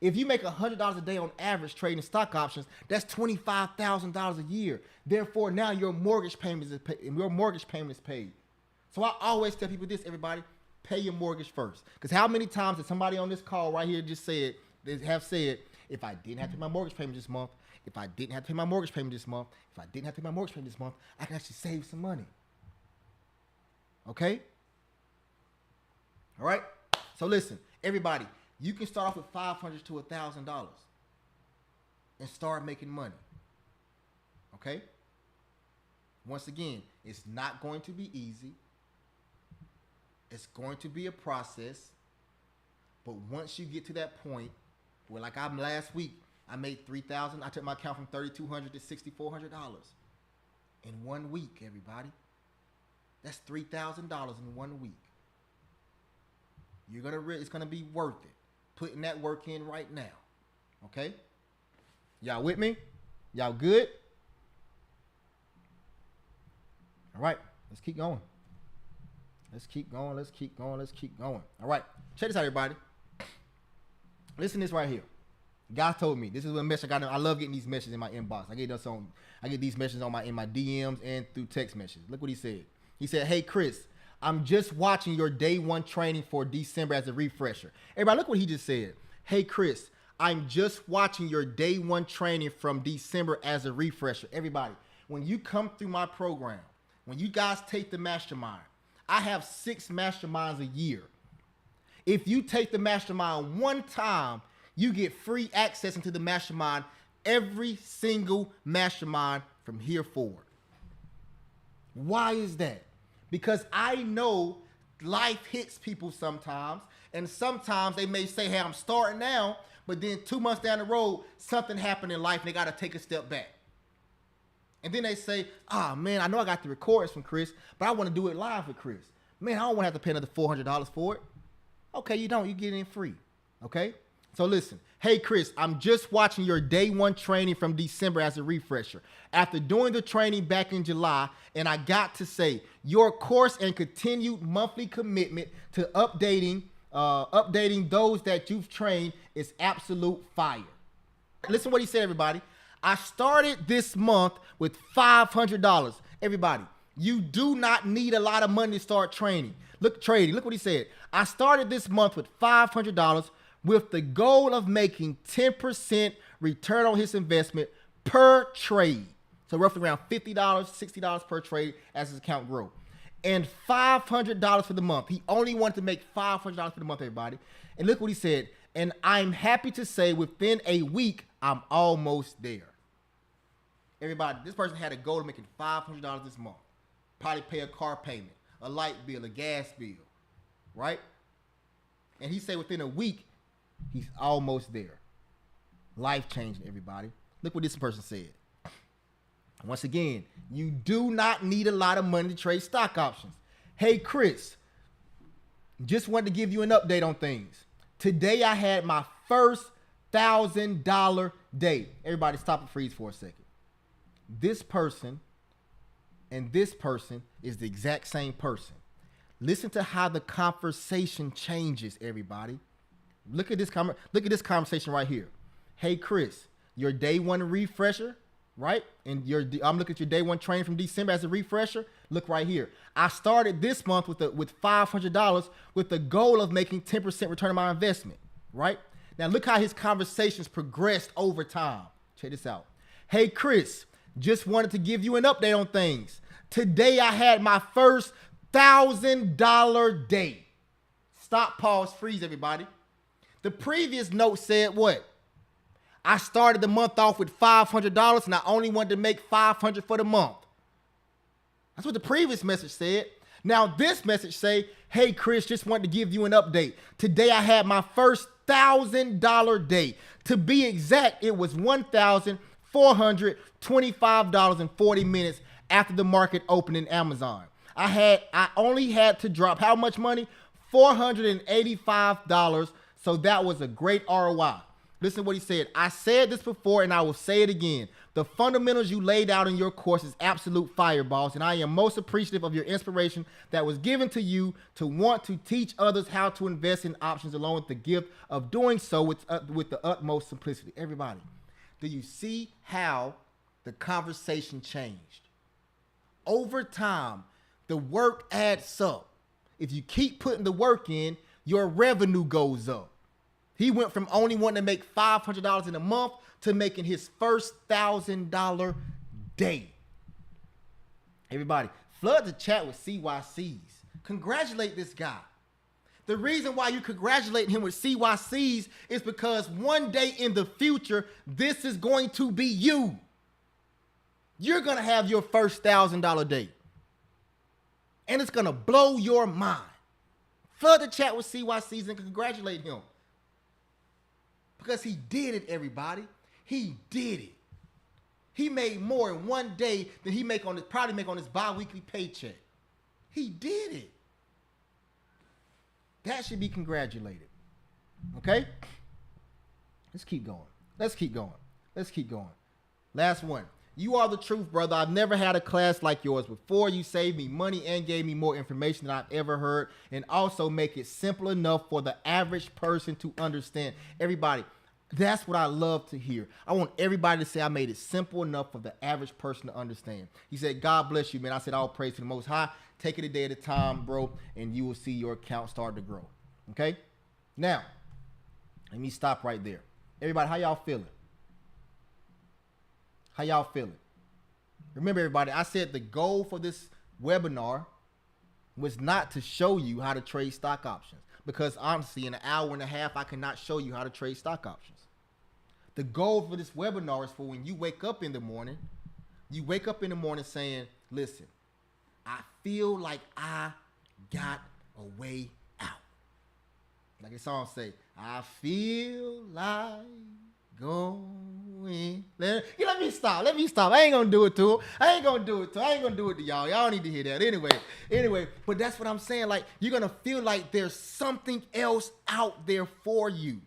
If you make $100 a day on average trading stock options, that's $25,000 a year. Therefore, now your mortgage payment is paid. So I always tell people this, everybody, pay your mortgage first. Because how many times did somebody on this call right here just said, if I didn't have to pay my mortgage payment this month, if I didn't have to pay my mortgage payment this month, if I didn't have to pay my mortgage payment this month, I can actually save some money. Okay? All right? So listen, everybody, you can start off with $500 to $1,000 and start making money. Okay? Once again, it's not going to be easy. It's going to be a process. But once you get to that point where, like I'm last week, I made $3,000. I took my account from $3,200 to $6,400 in 1 week, everybody. That's $3,000 in 1 week. It's gonna be worth it. Putting that work in right now. Okay? Y'all with me? Y'all good? All right, let's keep going. Let's keep going. Let's keep going. Let's keep going. All right, check this out, everybody. Listen to this right here. God told me this is a message I got. I love getting these messages in my inbox. I get these messages in my DMs and through text messages. Look what he said. He said, "Hey Chris, I'm just watching your day one training for December as a refresher." Everybody, look what he just said. "Hey Chris, I'm just watching your day one training from December as a refresher." Everybody, when you come through my program, when you guys take the mastermind, I have 6 masterminds a year. If you take the mastermind one time, you get free access into the mastermind every single mastermind from here forward. Why is that? Because I know life hits people sometimes, and sometimes they may say, "Hey, I'm starting now," but then 2 months down the road, something happened in life and they got to take a step back. And then they say, man, I know I got the recordings from Chris, but I want to do it live with Chris. Man, I don't want to have to pay another $400 for it. Okay, you don't. You get it in free. Okay? So listen. "Hey, Chris, I'm just watching your day one training from December as a refresher. After doing the training back in July, and I got to say, your course and continued monthly commitment to updating updating those that you've trained is absolute fire. Listen to what he said, everybody. I started this month with $500. Everybody, you do not need a lot of money to start trading. Look what he said. I started this month with $500 with the goal of making 10% return on his investment per trade. So roughly around $50, $60 per trade as his account grows. And $500 for the month. He only wanted to make $500 for the month, everybody. And look what he said. And I'm happy to say within a week, I'm almost there. Everybody, this person had a goal of making $500 this month. Probably pay a car payment, a light bill, a gas bill, right? And he said within a week, he's almost there. Life changing, everybody. Look what this person said. Once again, you do not need a lot of money to trade stock options. Hey, Chris, just wanted to give you an update on things. Today, I had my first $1,000 day. Everybody stop and freeze for a second. This person and this person is the exact same person. Listen to how the conversation changes, everybody. Look at this conversation right here. Hey, Chris, your day one refresher, right? And I'm looking at your day one training from December as a refresher. Look right here. I started this month with $500 with the goal of making 10% return on my investment, right? Now look how his conversations progressed over time. Check this out. Hey, Chris, just wanted to give you an update on things. Today I had my first $1,000 day. Stop, pause, freeze, everybody. The previous note said what? I started the month off with $500 and I only wanted to make $500 for the month. That's what the previous message said. Now this message say, hey, Chris, just wanted to give you an update. Today I had my first $1,000 day. To be exact, it was $1,425.40 after the market opened in Amazon. I only had to drop how much money? $485. So that was a great ROI. Listen to what he said. I said this before and I will say it again. The fundamentals you laid out in your course is absolute fireballs, and I am most appreciative of your inspiration that was given to you to want to teach others how to invest in options, along with the gift of doing so with the utmost simplicity. Everybody, do you see how the conversation changed? Over time, the work adds up. If you keep putting the work in, your revenue goes up. He went from only wanting to make $500 in a month to making his first $1,000 day. Everybody, flood the chat with CYCs. Congratulate this guy. The reason why you congratulate him with CYCs is because one day in the future, this is going to be you. You're going to have your first $1,000 day. And it's going to blow your mind. Flood the chat with CYCs and congratulate him. Because he did it, everybody. He did it. He made more in one day than he probably make on his bi-weekly paycheck. He did it. That should be congratulated. Okay? Let's keep going. Let's keep going. Let's keep going. Last one. You are the truth, brother. I've never had a class like yours before. You saved me money and gave me more information than I've ever heard, and also make it simple enough for the average person to understand. Everybody, that's what I love to hear. I want everybody to say I made it simple enough for the average person to understand. He said, God bless you, man. I said, all praise to the Most High. Take it a day at a time, bro, and you will see your account start to grow. Okay? Now, let me stop right there. Everybody, how y'all feeling? How y'all feeling? Remember, everybody, I said the goal for this webinar was not to show you how to trade stock options, because honestly, in an hour and a half, I cannot show you how to trade stock options. The goal for this webinar is for when you wake up in the morning, saying, listen, I feel like I got a way out. Like the song say, I feel like going. Let me stop. I ain't gonna do it to him. I ain't gonna do it to y'all. Y'all need to hear that. Anyway, but that's what I'm saying. Like, you're gonna feel like there's something else out there for you.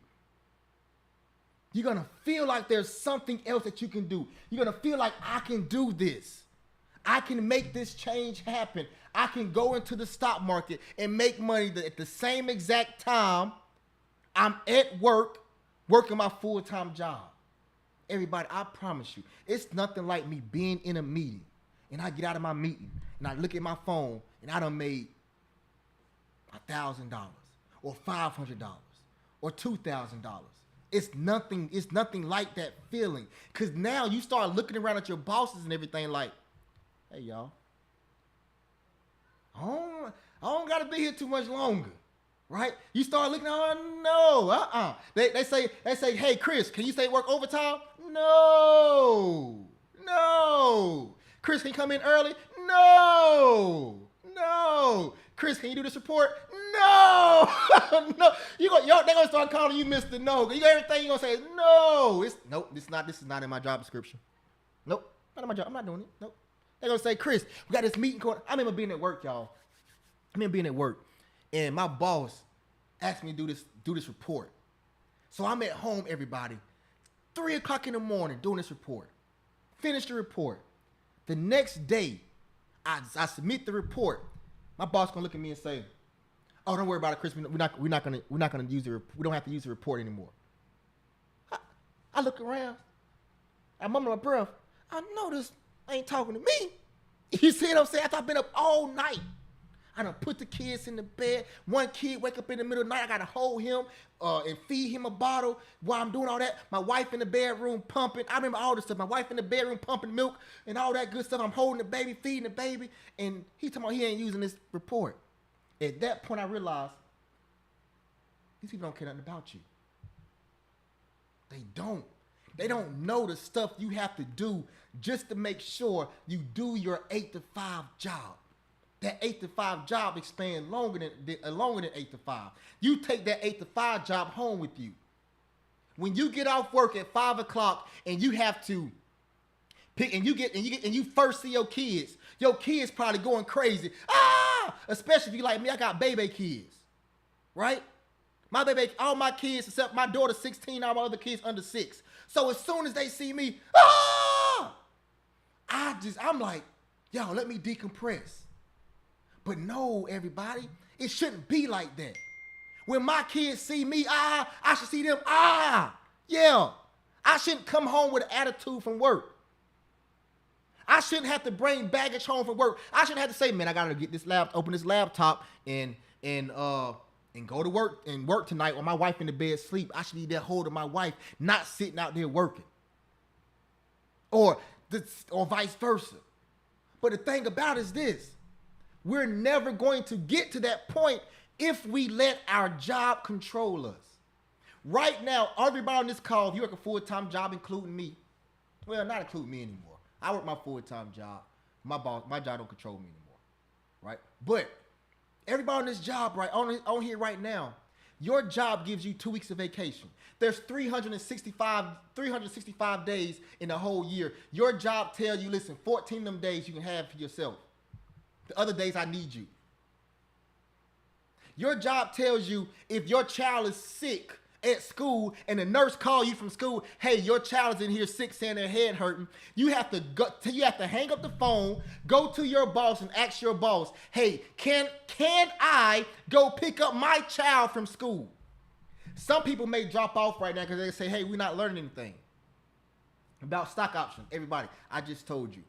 You're gonna feel like there's something else that you can do. You're gonna feel like I can do this. I can make this change happen. I can go into the stock market and make money at the same exact time I'm at work, working my full-time job. Everybody, I promise you, it's nothing like me being in a meeting and I get out of my meeting and I look at my phone and I done made $1,000 or $500 or $2,000. It's nothing like that feeling. Cause now you start looking around at your bosses and everything like, hey y'all, I don't gotta be here too much longer. Right? You start looking, oh no, They say, hey Chris, can you stay work overtime? No. Chris, can you come in early? No. Chris, can you do this report? No. No. They're gonna start calling you Mr. No. You got everything you gonna say, no. This is not in my job description. Nope, not in my job. I'm not doing it. Nope. They're gonna say, Chris, we got this meeting going. I remember being at work, y'all. And my boss asked me to do this report. So I'm at home, everybody, 3 o'clock in the morning doing this report. Finish the report. The next day, I submit the report. My boss gonna look at me and say, "Oh, don't worry about it, Chris. We're not gonna use it. We don't have to use the report anymore." I look around. I'm under my breath. I know this ain't talking to me. You see what I'm saying? After I've been up all night. I done put the kids in the bed. One kid wake up in the middle of the night. I got to hold him and feed him a bottle while I'm doing all that. My wife in the bedroom pumping. I remember all this stuff. My wife in the bedroom pumping milk and all that good stuff. I'm holding the baby, feeding the baby. And he talking about he ain't using this report. At that point, I realized these people don't care nothing about you. They don't. They don't know the stuff you have to do just to make sure you do your 8 to 5 job. That 8 to 5 job expands longer than 8 to 5. You take that 8 to 5 job home with you. When you get off work at 5 o'clock and you have to pick and you first see your kids probably going crazy. Especially if you like me, I got baby kids. Right? My baby, all my kids except my daughter 16, all my other kids under 6. So as soon as they see me, I'm like, yo, let me decompress. But no, everybody, it shouldn't be like that. When my kids see me, I should see them, yeah. I shouldn't come home with an attitude from work. I shouldn't have to bring baggage home from work. I shouldn't have to say, man, I gotta get open this laptop and go to work and work tonight while my wife in the bed sleep. I should be there holding my wife, not sitting out there working. Or vice versa. But the thing about it is this. We're never going to get to that point if we let our job control us. Right now, everybody on this call, if you work a full-time job, including me, well, not including me anymore. I work my full-time job. My job don't control me anymore, right? But everybody on this job, right, on here right now, your job gives you 2 weeks of vacation. There's 365 days in a whole year. Your job tells you, listen, 14 of them days you can have for yourself. The other days I need you. Your job tells you if your child is sick at school and the nurse calls you from school, hey, your child is in here sick saying their head hurting. You have to hang up the phone, go to your boss and ask your boss, hey, can I go pick up my child from school? Some people may drop off right now because they say, hey, we're not learning anything about stock options. Everybody, I just told you.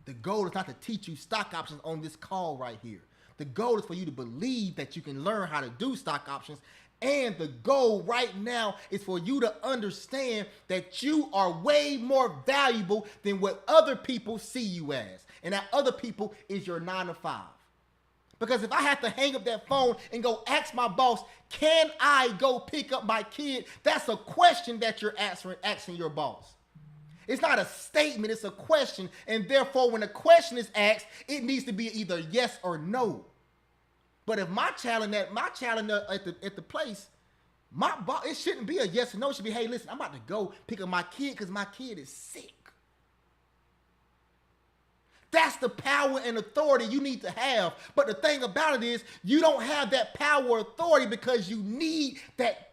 The goal is not to teach you stock options on this call right here. The goal is for you to believe that you can learn how to do stock options. And the goal right now is for you to understand that you are way more valuable than what other people see you as. And that other people is your 9 to 5. Because if I have to hang up that phone and go ask my boss, can I go pick up my kid? That's a question that you're asking your boss. It's not a statement, it's a question. And therefore, when a question is asked, it needs to be either yes or no. But if my challenge at the place, my boss, it shouldn't be a yes or no. It should be, hey, listen, I'm about to go pick up my kid because my kid is sick. That's the power and authority you need to have. But the thing about it is, you don't have that power or authority because you need that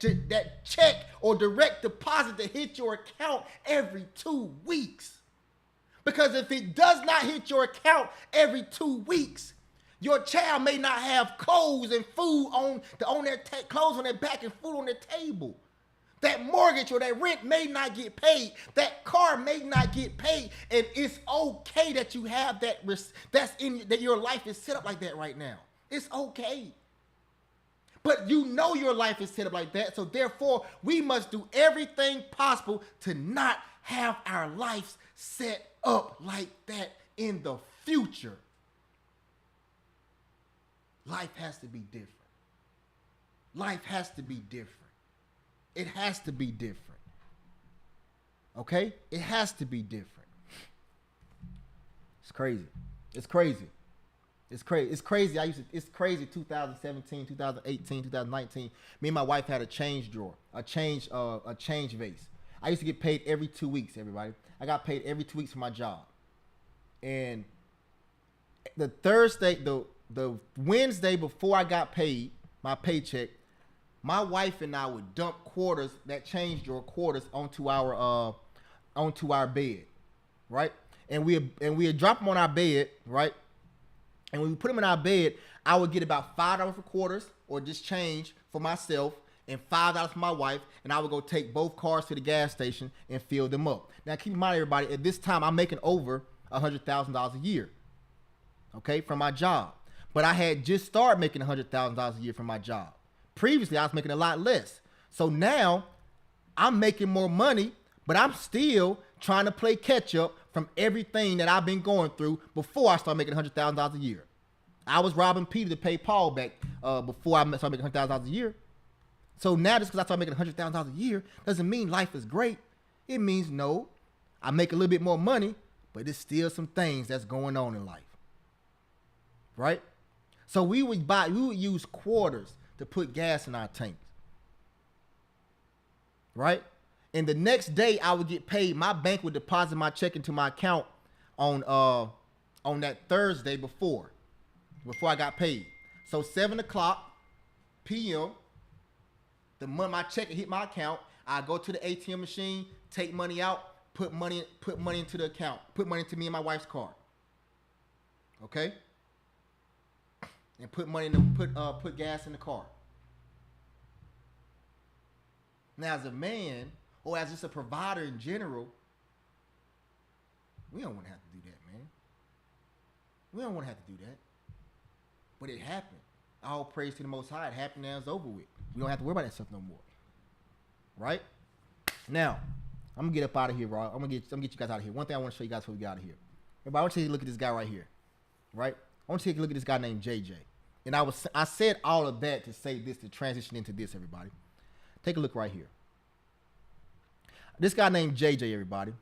check or direct deposit to hit your account every 2 weeks. Because if it does not hit your account every 2 weeks, your child may not have clothes and food on their clothes on their back and food on their table. That mortgage or that rent may not get paid. That car may not get paid. And it's okay that you have that that your life is set up like that right now. It's okay. But you know your life is set up like that. So therefore, we must do everything possible to not have our lives set up like that in the future. Life has to be different. Life has to be different. It has to be different. Okay? It has to be different. It's crazy. It's crazy. It's crazy. It's crazy. It's crazy. 2017, 2018, 2019. Me and my wife had a change drawer, a change vase. I used to get paid every 2 weeks, everybody. I got paid every 2 weeks for my job. And the Thursday, the Wednesday before I got paid, my paycheck, my wife and I would dump quarters, that change drawer quarters onto our bed, right? And we'd drop them on our bed, right? And when we put them in our bed, I would get about $5 for quarters or just change for myself and $5 for my wife, and I would go take both cars to the gas station and fill them up. Now keep in mind, everybody, at this time I'm making over $100,000 a year, okay, from my job. But I had just started making $100,000 a year from my job. Previously, I was making a lot less. So now I'm making more money, but I'm still trying to play catch up from everything that I've been going through before I started making $100,000 a year. I was robbing Peter to pay Paul back before I started making $100,000 a year. So now just because I started making $100,000 a year doesn't mean life is great. It means no, I make a little bit more money, but there's still some things that's going on in life, right? So we would use quarters to put gas in our tanks, right? And the next day I would get paid. My bank would deposit my check into my account on that Thursday before I got paid. So 7:00 p.m. my check would hit my account. I go to the ATM machine, take money out, put money into the account, put money into me and my wife's card. Okay? And put gas in the car. Now, as a man, or as just a provider in general, we don't want to have to do that, man. We don't want to have to do that. But it happened. All praise to the Most High. It happened, now it's over with. We don't have to worry about that stuff no more. Right? Now, I'm going to get up out of here, bro. I'm gonna get you guys out of here. One thing I want to show you guys before we get out of here. Everybody, I want you to look at this guy right here. Right? I want you to take a look at this guy named JJ. And I said all of that to say this, to transition into this, everybody. Take a look right here. This guy named JJ, everybody. I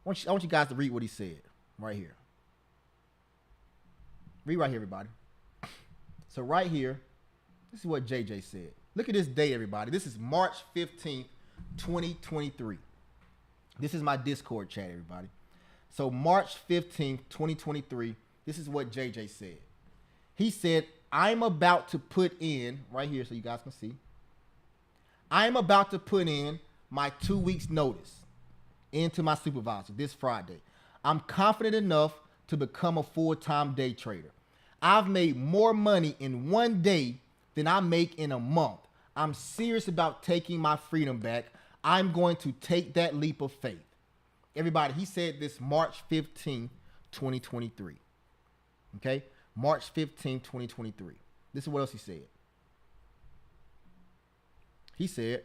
want you guys to read what he said right here. Read right here, everybody. So right here, this is what JJ said. Look at this date, everybody. This is March 15th, 2023. This is my Discord chat, everybody. So March 15th, 2023, this is what JJ said. He said, I'm about to put in, right here so you guys can see, I'm about to put in my 2 weeks notice into my supervisor this Friday. I'm confident enough to become a full-time day trader. I've made more money in 1 day than I make in a month. I'm serious about taking my freedom back. I'm going to take that leap of faith. Everybody, he said this March 15th, 2023. Okay? March 15th, 2023. This is what else he said. He said,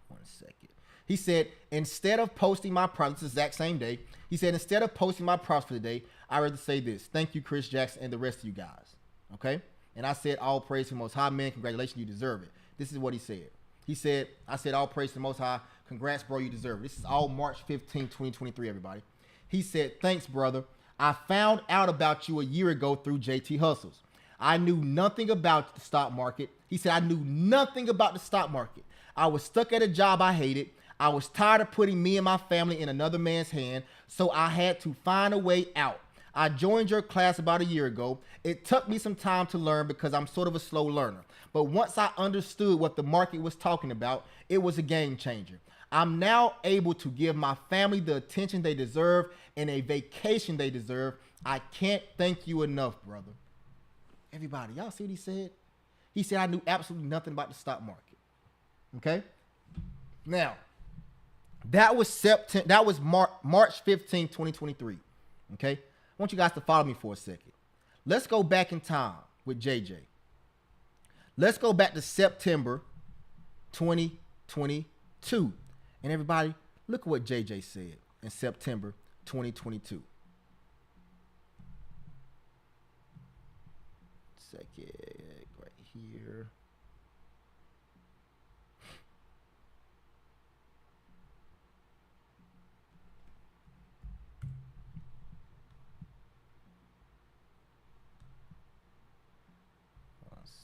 one second. He said, instead of posting my profits, the exact same day, he said, instead of posting my profits for the day, I'd rather say this. Thank you, Chris Jackson, and the rest of you guys. Okay? And I said, all praise to the Most High, man. Congratulations, you deserve it. This is what he said. He said, I said, all praise to the Most High. Congrats, bro, you deserve it. This is all March 15, 2023, everybody. He said, thanks, brother. I found out about you a year ago through JT Hustles. I knew nothing about the stock market. He said, I knew nothing about the stock market. I was stuck at a job I hated. I was tired of putting me and my family in another man's hand, so I had to find a way out. I joined your class about a year ago. It took me some time to learn because I'm sort of a slow learner. But once I understood what the market was talking about, it was a game changer. I'm now able to give my family the attention they deserve and a vacation they deserve. I can't thank you enough, brother. Everybody, y'all see what he said? He said, I knew absolutely nothing about the stock market. Okay? Now, that was March 15, 2023. Okay? I want you guys to follow me for a second. Let's go back in time with JJ. Let's go back to September 2022. And everybody, look at what JJ said in September 2022. Second, right here.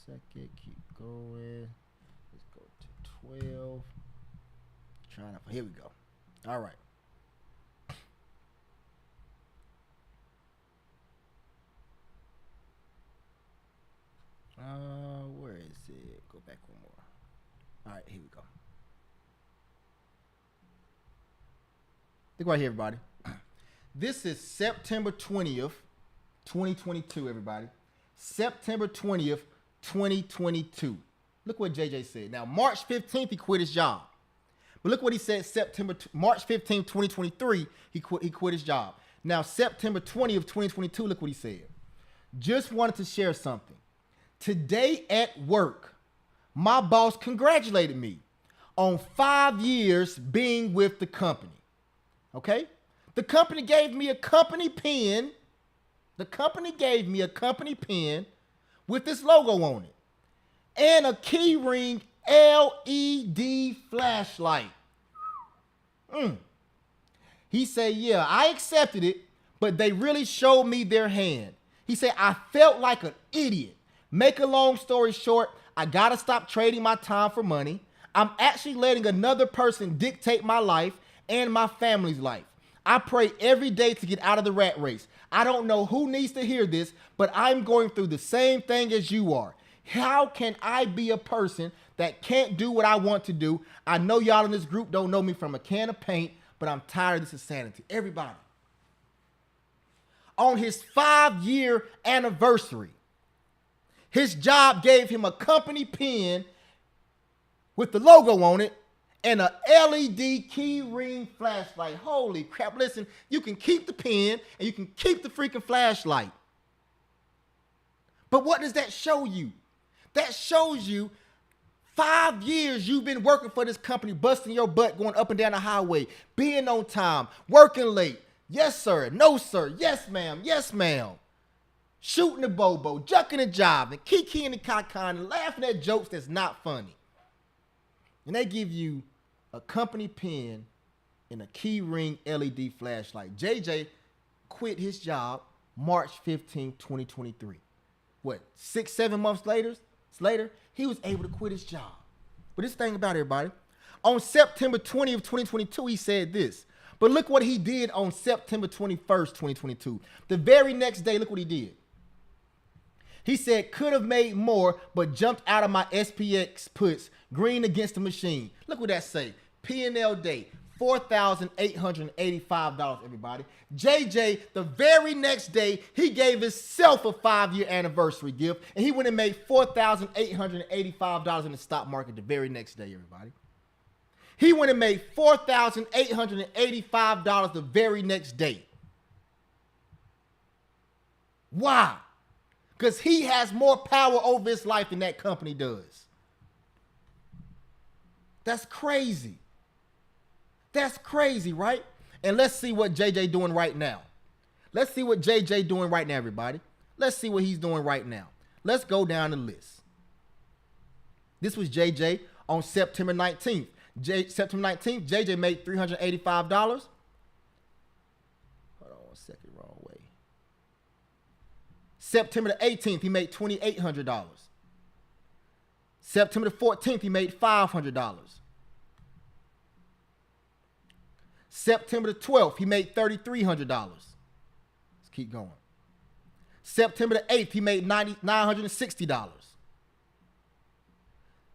Second, keep going. Let's go to 12. Here we go. All right. Where is it? Go back one more. All right, here we go. Look right here, everybody. This is September 20th, 2022, everybody. September 20th, 2022. Look what JJ said. Now, March 15th, he quit his job. But look what he said March 15th, 2023, he quit his job. Now, September 20th, 2022, look what he said. Just wanted to share something. Today at work, my boss congratulated me on 5 years being with the company. Okay? The company gave me a company pen. The company gave me a company pen with this logo on it and a keyring LED flashlight. He said, yeah, I accepted it, but they really showed me their hand. He said, I felt like an idiot. Make a long story short, I gotta stop trading my time for money. I'm actually letting another person dictate my life and my family's life. I pray every day to get out of the rat race. I don't know who needs to hear this, but I'm going through the same thing as you are. How can I be a person that can't do what I want to do? I know y'all in this group don't know me from a can of paint, but I'm tired of this insanity. Everybody. On his 5-year anniversary, his job gave him a company pen with the logo on it and a LED key ring flashlight. Holy crap. Listen, you can keep the pen and you can keep the freaking flashlight. But what does that show you? That shows you 5 years you've been working for this company, busting your butt, going up and down the highway, being on time, working late. Yes, sir. No, sir. Yes, ma'am. Yes, ma'am. Shooting the bobo, jucking the job, and kikiing and kakan, and laughing at jokes that's not funny. And they give you a company pen and a key ring LED flashlight. JJ quit his job March 15, 2023. What, 6-7 months later, he was able to quit his job. But this thing about everybody, on September 20th, 2022, he said this. But look what he did on September 21st, 2022. The very next day, look what he did. He said, could have made more, but jumped out of my SPX puts, green against the machine. Look what that say. P&L day, $4,885, everybody. JJ, the very next day, he gave himself a 5-year anniversary gift, and he went and made $4,885 in the stock market the very next day, everybody. He went and made $4,885 the very next day. Why? Because he has more power over his life than that company does. That's crazy. That's crazy, right? And let's see what JJ doing right now. Let's see what JJ doing right now, everybody. Let's see what he's doing right now. Let's go down the list. This was JJ on September 19th. September 19th, JJ made $385. Hold on 1 second, wrong way. September the 18th, he made $2,800. September the 14th, he made $500. September the 12th, he made $3,300. Let's keep going. September the 8th, he made $960.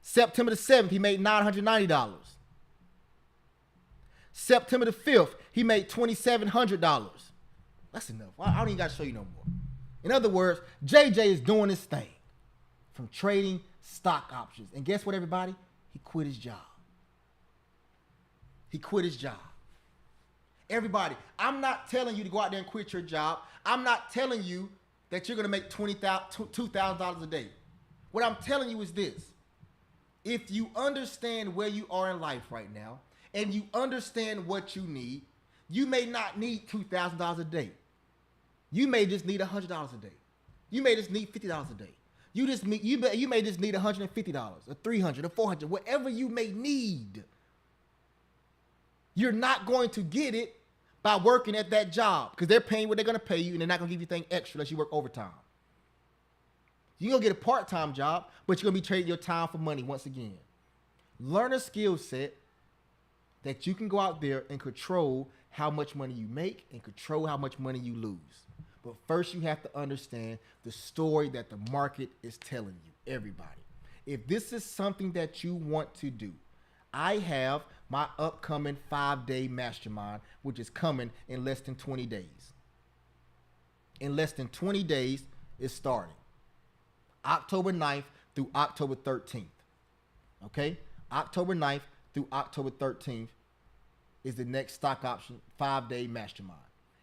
September the 7th, he made $990. September the 5th, he made $2,700. That's enough. I don't even got to show you no more. In other words, JJ is doing his thing from trading stock options. And guess what, everybody? He quit his job. He quit his job. Everybody, I'm not telling you to go out there and quit your job. I'm not telling you that you're going to make $2,000 a day. What I'm telling you is this. If you understand where you are in life right now and you understand what you need, you may not need $2,000 a day. You may just need $100 a day. You may just need $50 a day. You may just need $150 or $300 or $400, whatever you may need. You're not going to get it by working at that job because they're paying what they're going to pay you and they're not going to give you anything extra unless you work overtime. You're going to get a part-time job, but you're going to be trading your time for money once again. Learn a skill set that you can go out there and control how much money you make and control how much money you lose. But first you have to understand the story that the market is telling you, everybody. If this is something that you want to do, I have my upcoming 5-day mastermind, which is coming in less than 20 days. In less than 20 days, it's starting. October 9th through October 13th. Okay? October 9th through October 13th is the next stock option 5-day mastermind.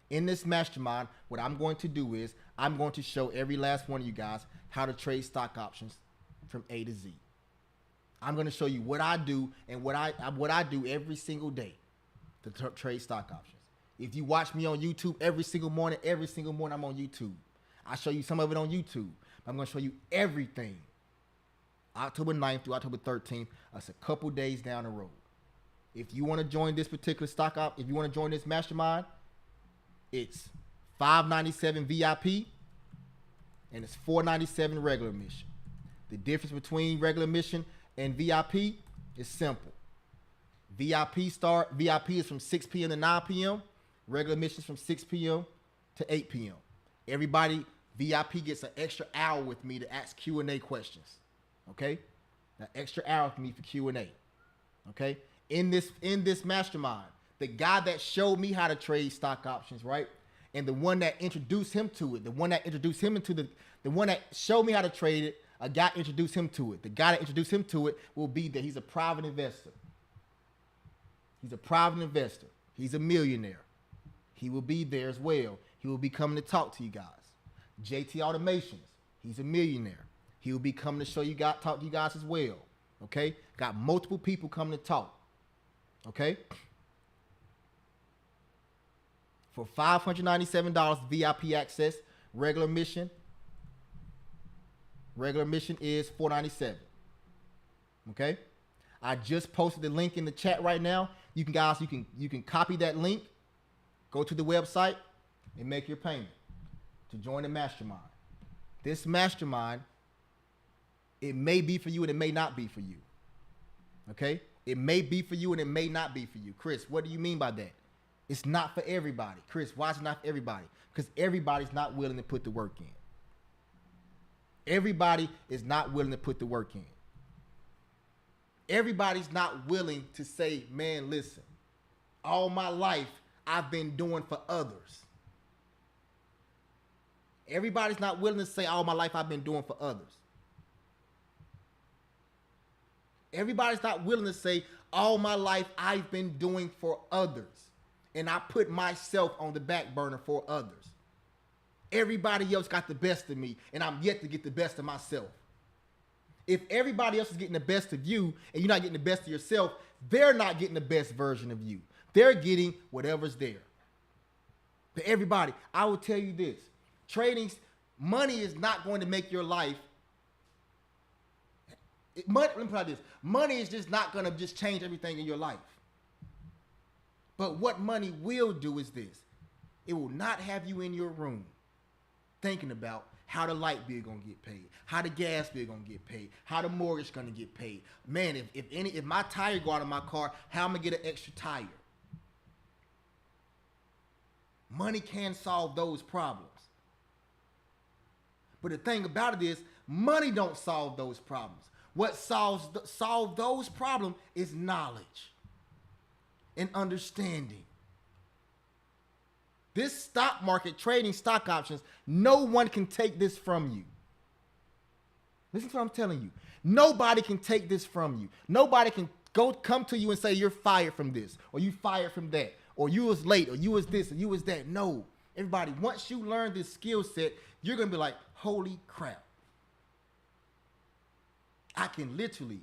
In this mastermind, what I'm going to do is I'm going to show every last one of you guys how to trade stock options from A to Z. I'm going to show you what I do and what I do every single day to trade stock options. If you watch me on YouTube every single morning I'm on YouTube. I show you some of it on YouTube. I'm going to show you everything. October 9th through October 13th. That's a couple days down the road. If you want to join this particular stock op, if you want to join this mastermind, it's $597 VIP and it's $497 regular admission. The difference between regular admission and VIP is simple. VIP is from 6 p.m. to 9 p.m. Regular admission is from 6 p.m. to 8 p.m. Everybody, VIP gets an extra hour with me to ask Q&A questions. Okay? An extra hour with me for Q&A. Okay? In this mastermind, the guy that showed me how to trade stock options, right? And the one that introduced him to it, the one that introduced him into the one that showed me how to trade it, a guy introduced him to it. The guy that introduced him to it will be that he's a private investor. He's a private investor. He's a millionaire. He will be there as well. He will be coming to talk to you guys. JT Automations, he's a millionaire. He will be coming to talk to you guys as well. Okay? Got multiple people coming to talk. Okay? For $597 VIP access, regular admission is $497. Okay? I just posted the link in the chat right now. You can copy that link, go to the website, and make your payment to join the mastermind. This mastermind, it may be for you and it may not be for you. Okay? It may be for you and it may not be for you. Chris, what do you mean by that? It's not for everybody. Chris, why is it not for everybody? Because everybody's not willing to put the work in. Everybody is not willing to put the work in. Everybody's not willing to say, man, listen, all my life I've been doing for others. Everybody's not willing to say all my life I've been doing for others. Everybody's not willing to say all my life I've been doing for others. And I put myself on the back burner for others. Everybody else got the best of me, and I'm yet to get the best of myself. If everybody else is getting the best of you, and you're not getting the best of yourself, they're not getting the best version of you. They're getting whatever's there. But everybody, I will tell you this. Money is not going to make your life. Let me put it like this. Money is just not going to just change everything in your life. But what money will do is this. It will not have you in your room thinking about how the light bill gonna get paid, how the gas bill gonna get paid, how the mortgage gonna get paid. Man, if my tire go out of my car, how am I gonna get an extra tire? Money can solve those problems. But the thing about it is, money don't solve those problems. What solve those problems is knowledge. and understanding. This stock market, trading stock options, no one can take this from you. Listen to what I'm telling you. Nobody can take this from you. Nobody can come to you and say you're fired from this, or you fired from that, or you was late, or you was this, or you was that. No. Everybody, once you learn this skill set, you're going to be like, holy crap. I can literally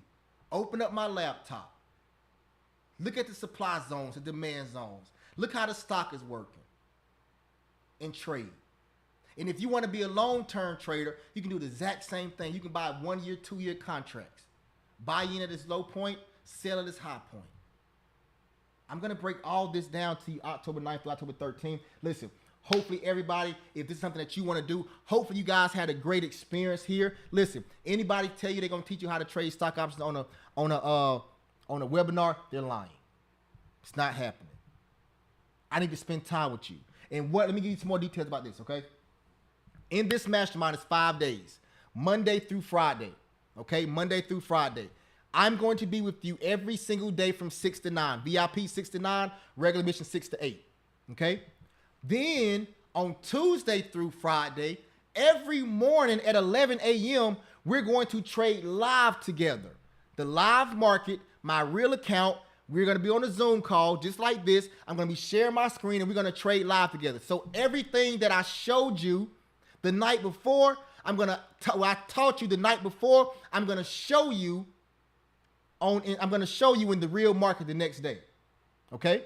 open up my laptop, look at the supply zones, the demand zones, look how the stock is working, and trade. And if you want to be a long-term trader, you can do the exact same thing. You can buy 1 year, 2 year contracts. Buy in at this low point, sell at this high point. I'm going to break all this down to you October 9th through October 13th. Listen, hopefully everybody, if this is something that you want to do, hopefully you guys had a great experience here. Listen, anybody tell you they're going to teach you how to trade stock options on a webinar, they're lying. It's not happening. I need to spend time with you. And let me give you some more details about this, okay? In this mastermind, it's 5 days, Monday through Friday, okay? Monday through Friday. I'm going to be with you every single day from 6 to 9. VIP 6 to 9, regular mission 6 to 8, okay? Then on Tuesday through Friday, every morning at 11 a.m., we're going to trade live together. The live market, my real account, we're going to be on a Zoom call just like this. I'm going to be sharing my screen and we're going to trade live together. So everything that I showed you the night before, I taught you the night before, I'm going to show you in the real market the next day. Okay?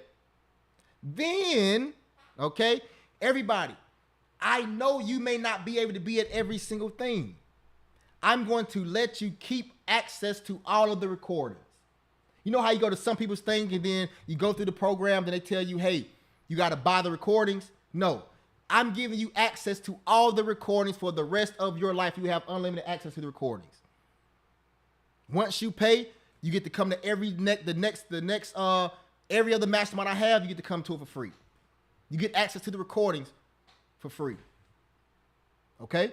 Then, okay, everybody, I know you may not be able to be at every single thing. I'm going to let you keep access to all of the recordings. You know how you go to some people's thing and then you go through the program and they tell you, hey, you got to buy the recordings? No. I'm giving you access to all the recordings for the rest of your life. You have unlimited access to the recordings. Once you pay, you get to come to every other mastermind I have, you get to come to it for free. You get access to the recordings for free. Okay?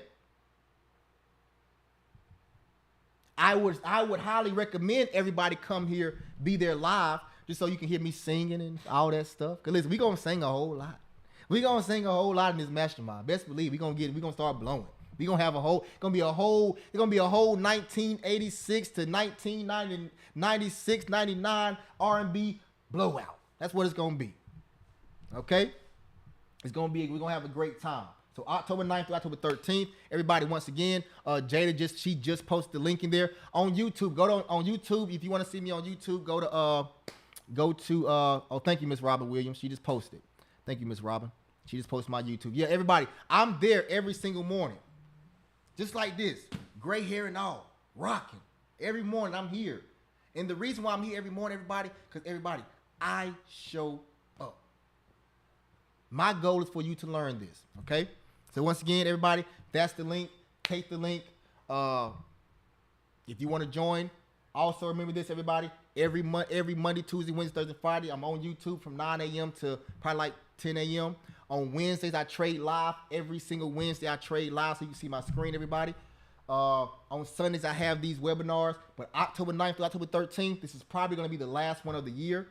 I would highly recommend everybody come here, be there live, just so you can hear me singing and all that stuff. Cause listen, we gonna sing a whole lot. We gonna sing a whole lot in this mastermind. Best believe we gonna start blowing. We gonna have it's gonna be a whole 1986 to 1990, 96, 99 R&B blowout. That's what it's gonna be. Okay? We're gonna have a great time. So October 9th through October 13th, everybody, once again, Jada just posted the link in there on YouTube. Go on YouTube. If you want to see me on YouTube, go to thank you, Miss Robin Williams. She just posted. Thank you, Miss Robin. She just posted my YouTube. Yeah, everybody, I'm there every single morning. Just like this, gray hair and all, rocking. Every morning I'm here. And the reason why I'm here every morning, everybody, because everybody, I show up. My goal is for you to learn this, okay? So once again, everybody, that's the link. Take the link. If you want to join, also remember this, everybody. Every Monday, Tuesday, Wednesday, Thursday, Friday, I'm on YouTube from 9 a.m. to probably like 10 a.m. On Wednesdays, I trade live. Every single Wednesday, I trade live so you can see my screen, everybody. On Sundays, I have these webinars. But October 9th through October 13th, this is probably going to be the last one of the year.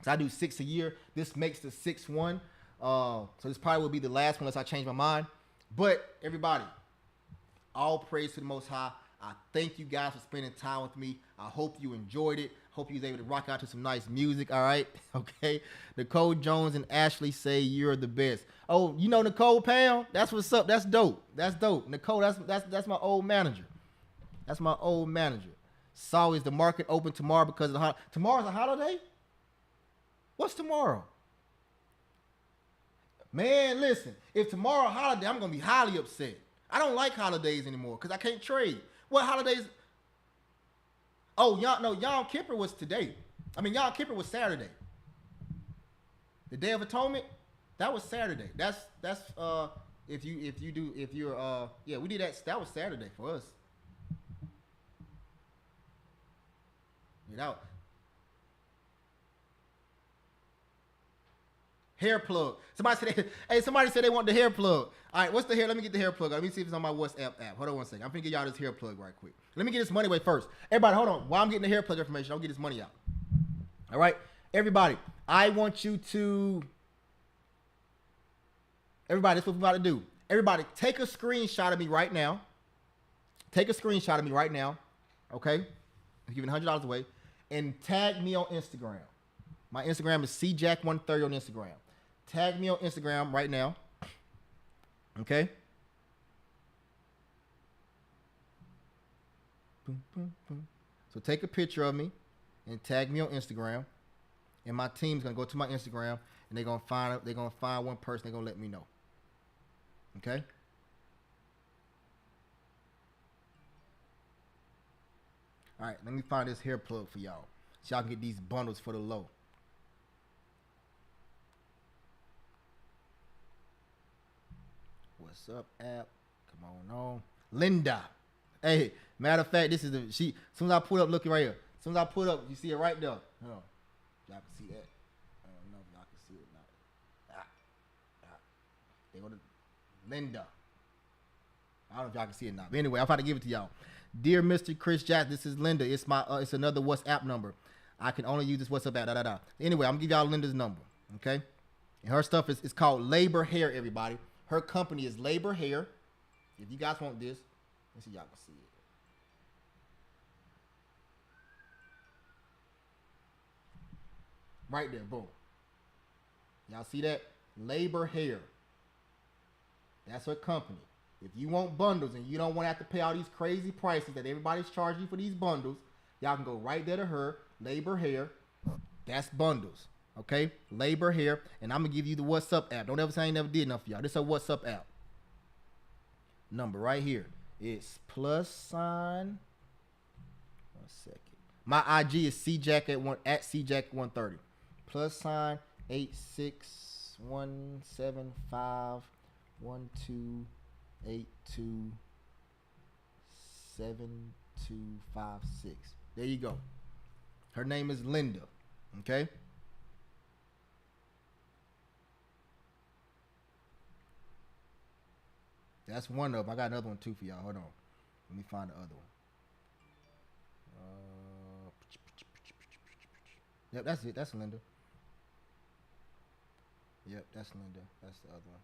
So I do 6 a year. This makes the 6th one. So this probably will be the last one unless I change my mind. But everybody, all praise to the Most High. I thank you guys for spending time with me. I hope you enjoyed it. Hope you was able to rock out to some nice music. All right. Okay. Nicole Jones and Ashley say you're the best. Oh, you know Nicole Pound? That's what's up. That's dope. That's dope. Nicole, that's my old manager. That's my old manager. So is the market open tomorrow because of tomorrow's a holiday? What's tomorrow? Man, listen, if tomorrow a holiday, I'm going to be highly upset. I don't like holidays anymore because I can't trade. What holidays? Oh, Yom Kippur was today. Yom Kippur was Saturday. The Day of Atonement, that was Saturday. That's we did that. That was Saturday for us. Hair plug. Somebody said they want the hair plug. All right, what's the hair? Let me get the hair plug. Let me see if it's on my WhatsApp app. Hold on one second. I'm finna get y'all this hair plug right quick. Let me get this money away first. Everybody, hold on. While I'm getting the hair plug information, I'll get this money out. All right, Everybody, I want you to. Everybody, that's what we're about to do. Everybody, take a screenshot of me right now. Take a screenshot of me right now. Okay? I'm giving $100 away. And tag me on Instagram. My Instagram is cjack130 on Instagram. Tag me on Instagram right now. Okay? Boom, boom, boom. So take a picture of me and tag me on Instagram. And my team's gonna go to my Instagram and they're gonna find one person, they're gonna let me know. Okay? Alright, let me find this hair plug for y'all. So y'all can get these bundles for the low. What's up, app? Come on. Linda. Hey, matter of fact, this is the she. As soon as I put up, look right here. As soon as I put up, you see it right there. Hold on. Y'all can see that. I don't know if y'all can see it or not. They go to Linda. I don't know if y'all can see it or not. But anyway, I'm about to give it to y'all. Dear Mr. Chris Jack, this is Linda. It's my it's another WhatsApp number. I can only use this WhatsApp app. Anyway, I'm gonna give y'all Linda's number. Okay? And her stuff is called Labor Hair, everybody. Her company is Labor Hair. If you guys want this, let's see if y'all can see it. Right there, boom. Y'all see that? Labor Hair. That's her company. If you want bundles and you don't want to have to pay all these crazy prices that everybody's charging you for these bundles, y'all can go right there to her, Labor Hair. That's bundles. Okay? Labor Hair. And I'm going to give you the WhatsApp app. Don't ever say I ain't never did enough for y'all. This is a WhatsApp app. Number right here. It's +. One second. My IG is cjack at cjack130. +, 8617512827256. There you go. Her name is Linda. Okay? That's one of them. I got another one too for y'all. Hold on. Let me find the other one. Yep, that's it. That's Linda. Yep, that's Linda. That's the other one.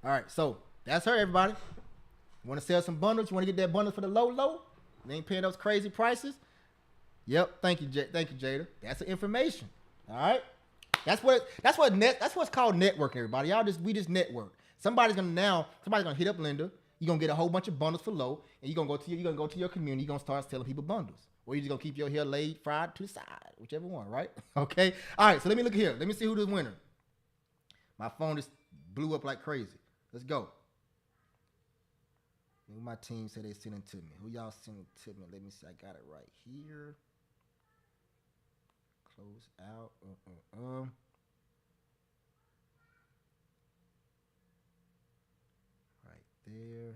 All right, so that's her, everybody. You want to sell some bundles? You want to get that bundle for the low? They ain't paying those crazy prices. Yep, thank you, Jada. That's the information. All right, that's what's called networking, everybody. We just network. Somebody's gonna hit up Linda. You're gonna get a whole bunch of bundles for low, and you're gonna go to your community. You're gonna start selling people bundles, or you're just gonna keep your hair laid, fried to the side, whichever one, right? Okay. All right. So let me look here. Let me see who the winner. My phone just blew up like crazy. Let's go. My team said they sent it to me. Who y'all sent it to me? Let me see. I got it right here. Close out. Right there.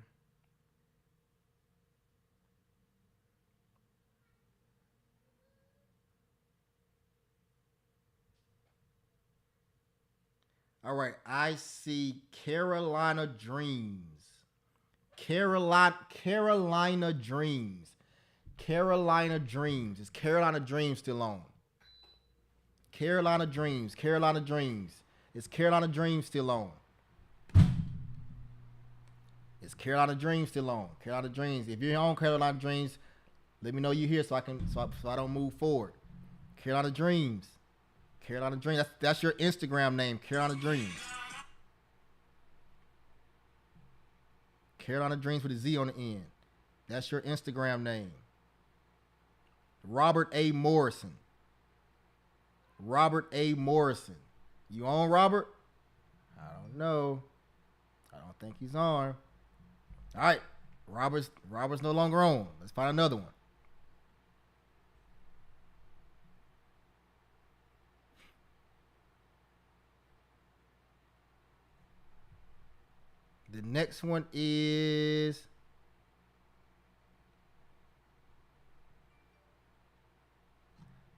All right. I see Carolina Dreams. Carolina Dreams. Carolina Dreams. Is Carolina Dreams still on? Carolina Dreams. Is Carolina Dreams still on? Is Carolina Dreams still on? Carolina Dreams. If you're on Carolina Dreams, let me know you're here so I don't move forward. Carolina Dreams. That's your Instagram name, Carolina Dreams. Carolina Dreams with a Z on the end. That's your Instagram name. Robert A. Morrison. You on, Robert? I don't know. I don't think he's on. All right. Robert's no longer on. Let's find another one. The next one is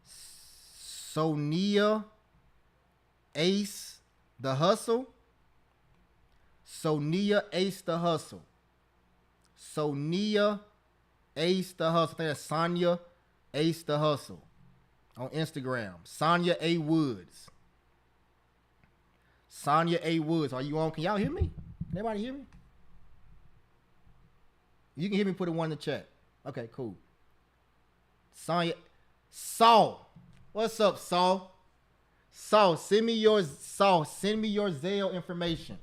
Sonia Ace the Hustle. Sonia Ace the Hustle. I think that's Sonia Ace the Hustle on Instagram. Sonya A. Woods. Sonya A. Woods. Are you on? Can y'all hear me? Can everybody hear me? You can hear me, put a one in the chat. Okay, cool. Sonya. Saul. What's up, Saul? Saul, send me your Zelle information.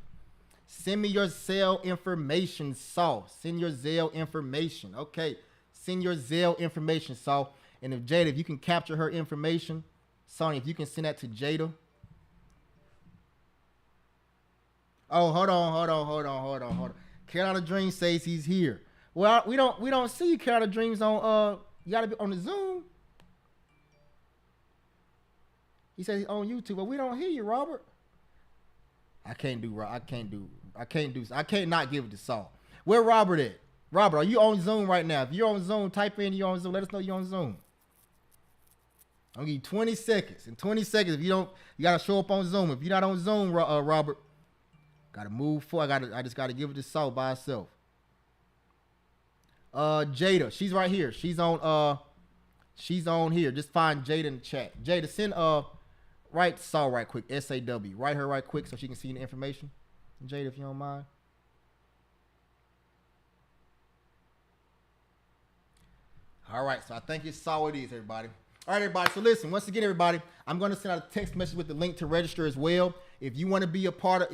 Send me your Zelle information, Saul. Send your Zelle information. Okay. Send your Zelle information, Saul. And if Jada, if you can capture her information, Sonya, if you can send that to Jada. Oh, hold on. Carolina Dream says he's here. Well, we don't see Carolina Dreams on you gotta be on the Zoom. He says he's on YouTube, but we don't hear you, Robert. I can't not give it to Saul. Where Robert at? Robert, are you on Zoom right now? If you're on Zoom, type in you're on Zoom. Let us know you're on Zoom. I'll give you 20 seconds. In 20 seconds, if you don't, you gotta show up on Zoom. If you're not on Zoom, Robert, gotta move forward. I just gotta give it to Saul by herself. Jada, she's right here. She's on here. Just find Jada in the chat. Jada, send write Saul right quick. SAW. Write her right quick so she can see the information. Jada, if you don't mind. All right, so I think it's Saul it is, everybody. All right, everybody. So listen, once again, everybody, I'm going to send out a text message with the link to register as well. If you want to be a part of,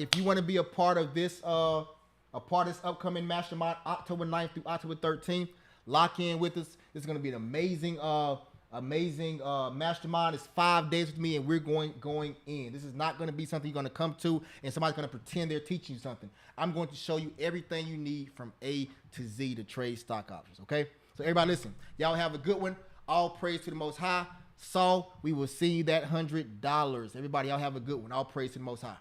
this upcoming mastermind, October 9th through October 13th, lock in with us. It's going to be an amazing mastermind. It's 5 days with me, and we're going in. This is not going to be something you're going to come to and somebody's going to pretend they're teaching you something. I'm going to show you everything you need from A to Z to trade stock options. Okay, so everybody, listen. Y'all have a good one. All praise to the Most High. Saul, we will see you that $100. Everybody, y'all have a good one. All praise to the Most High.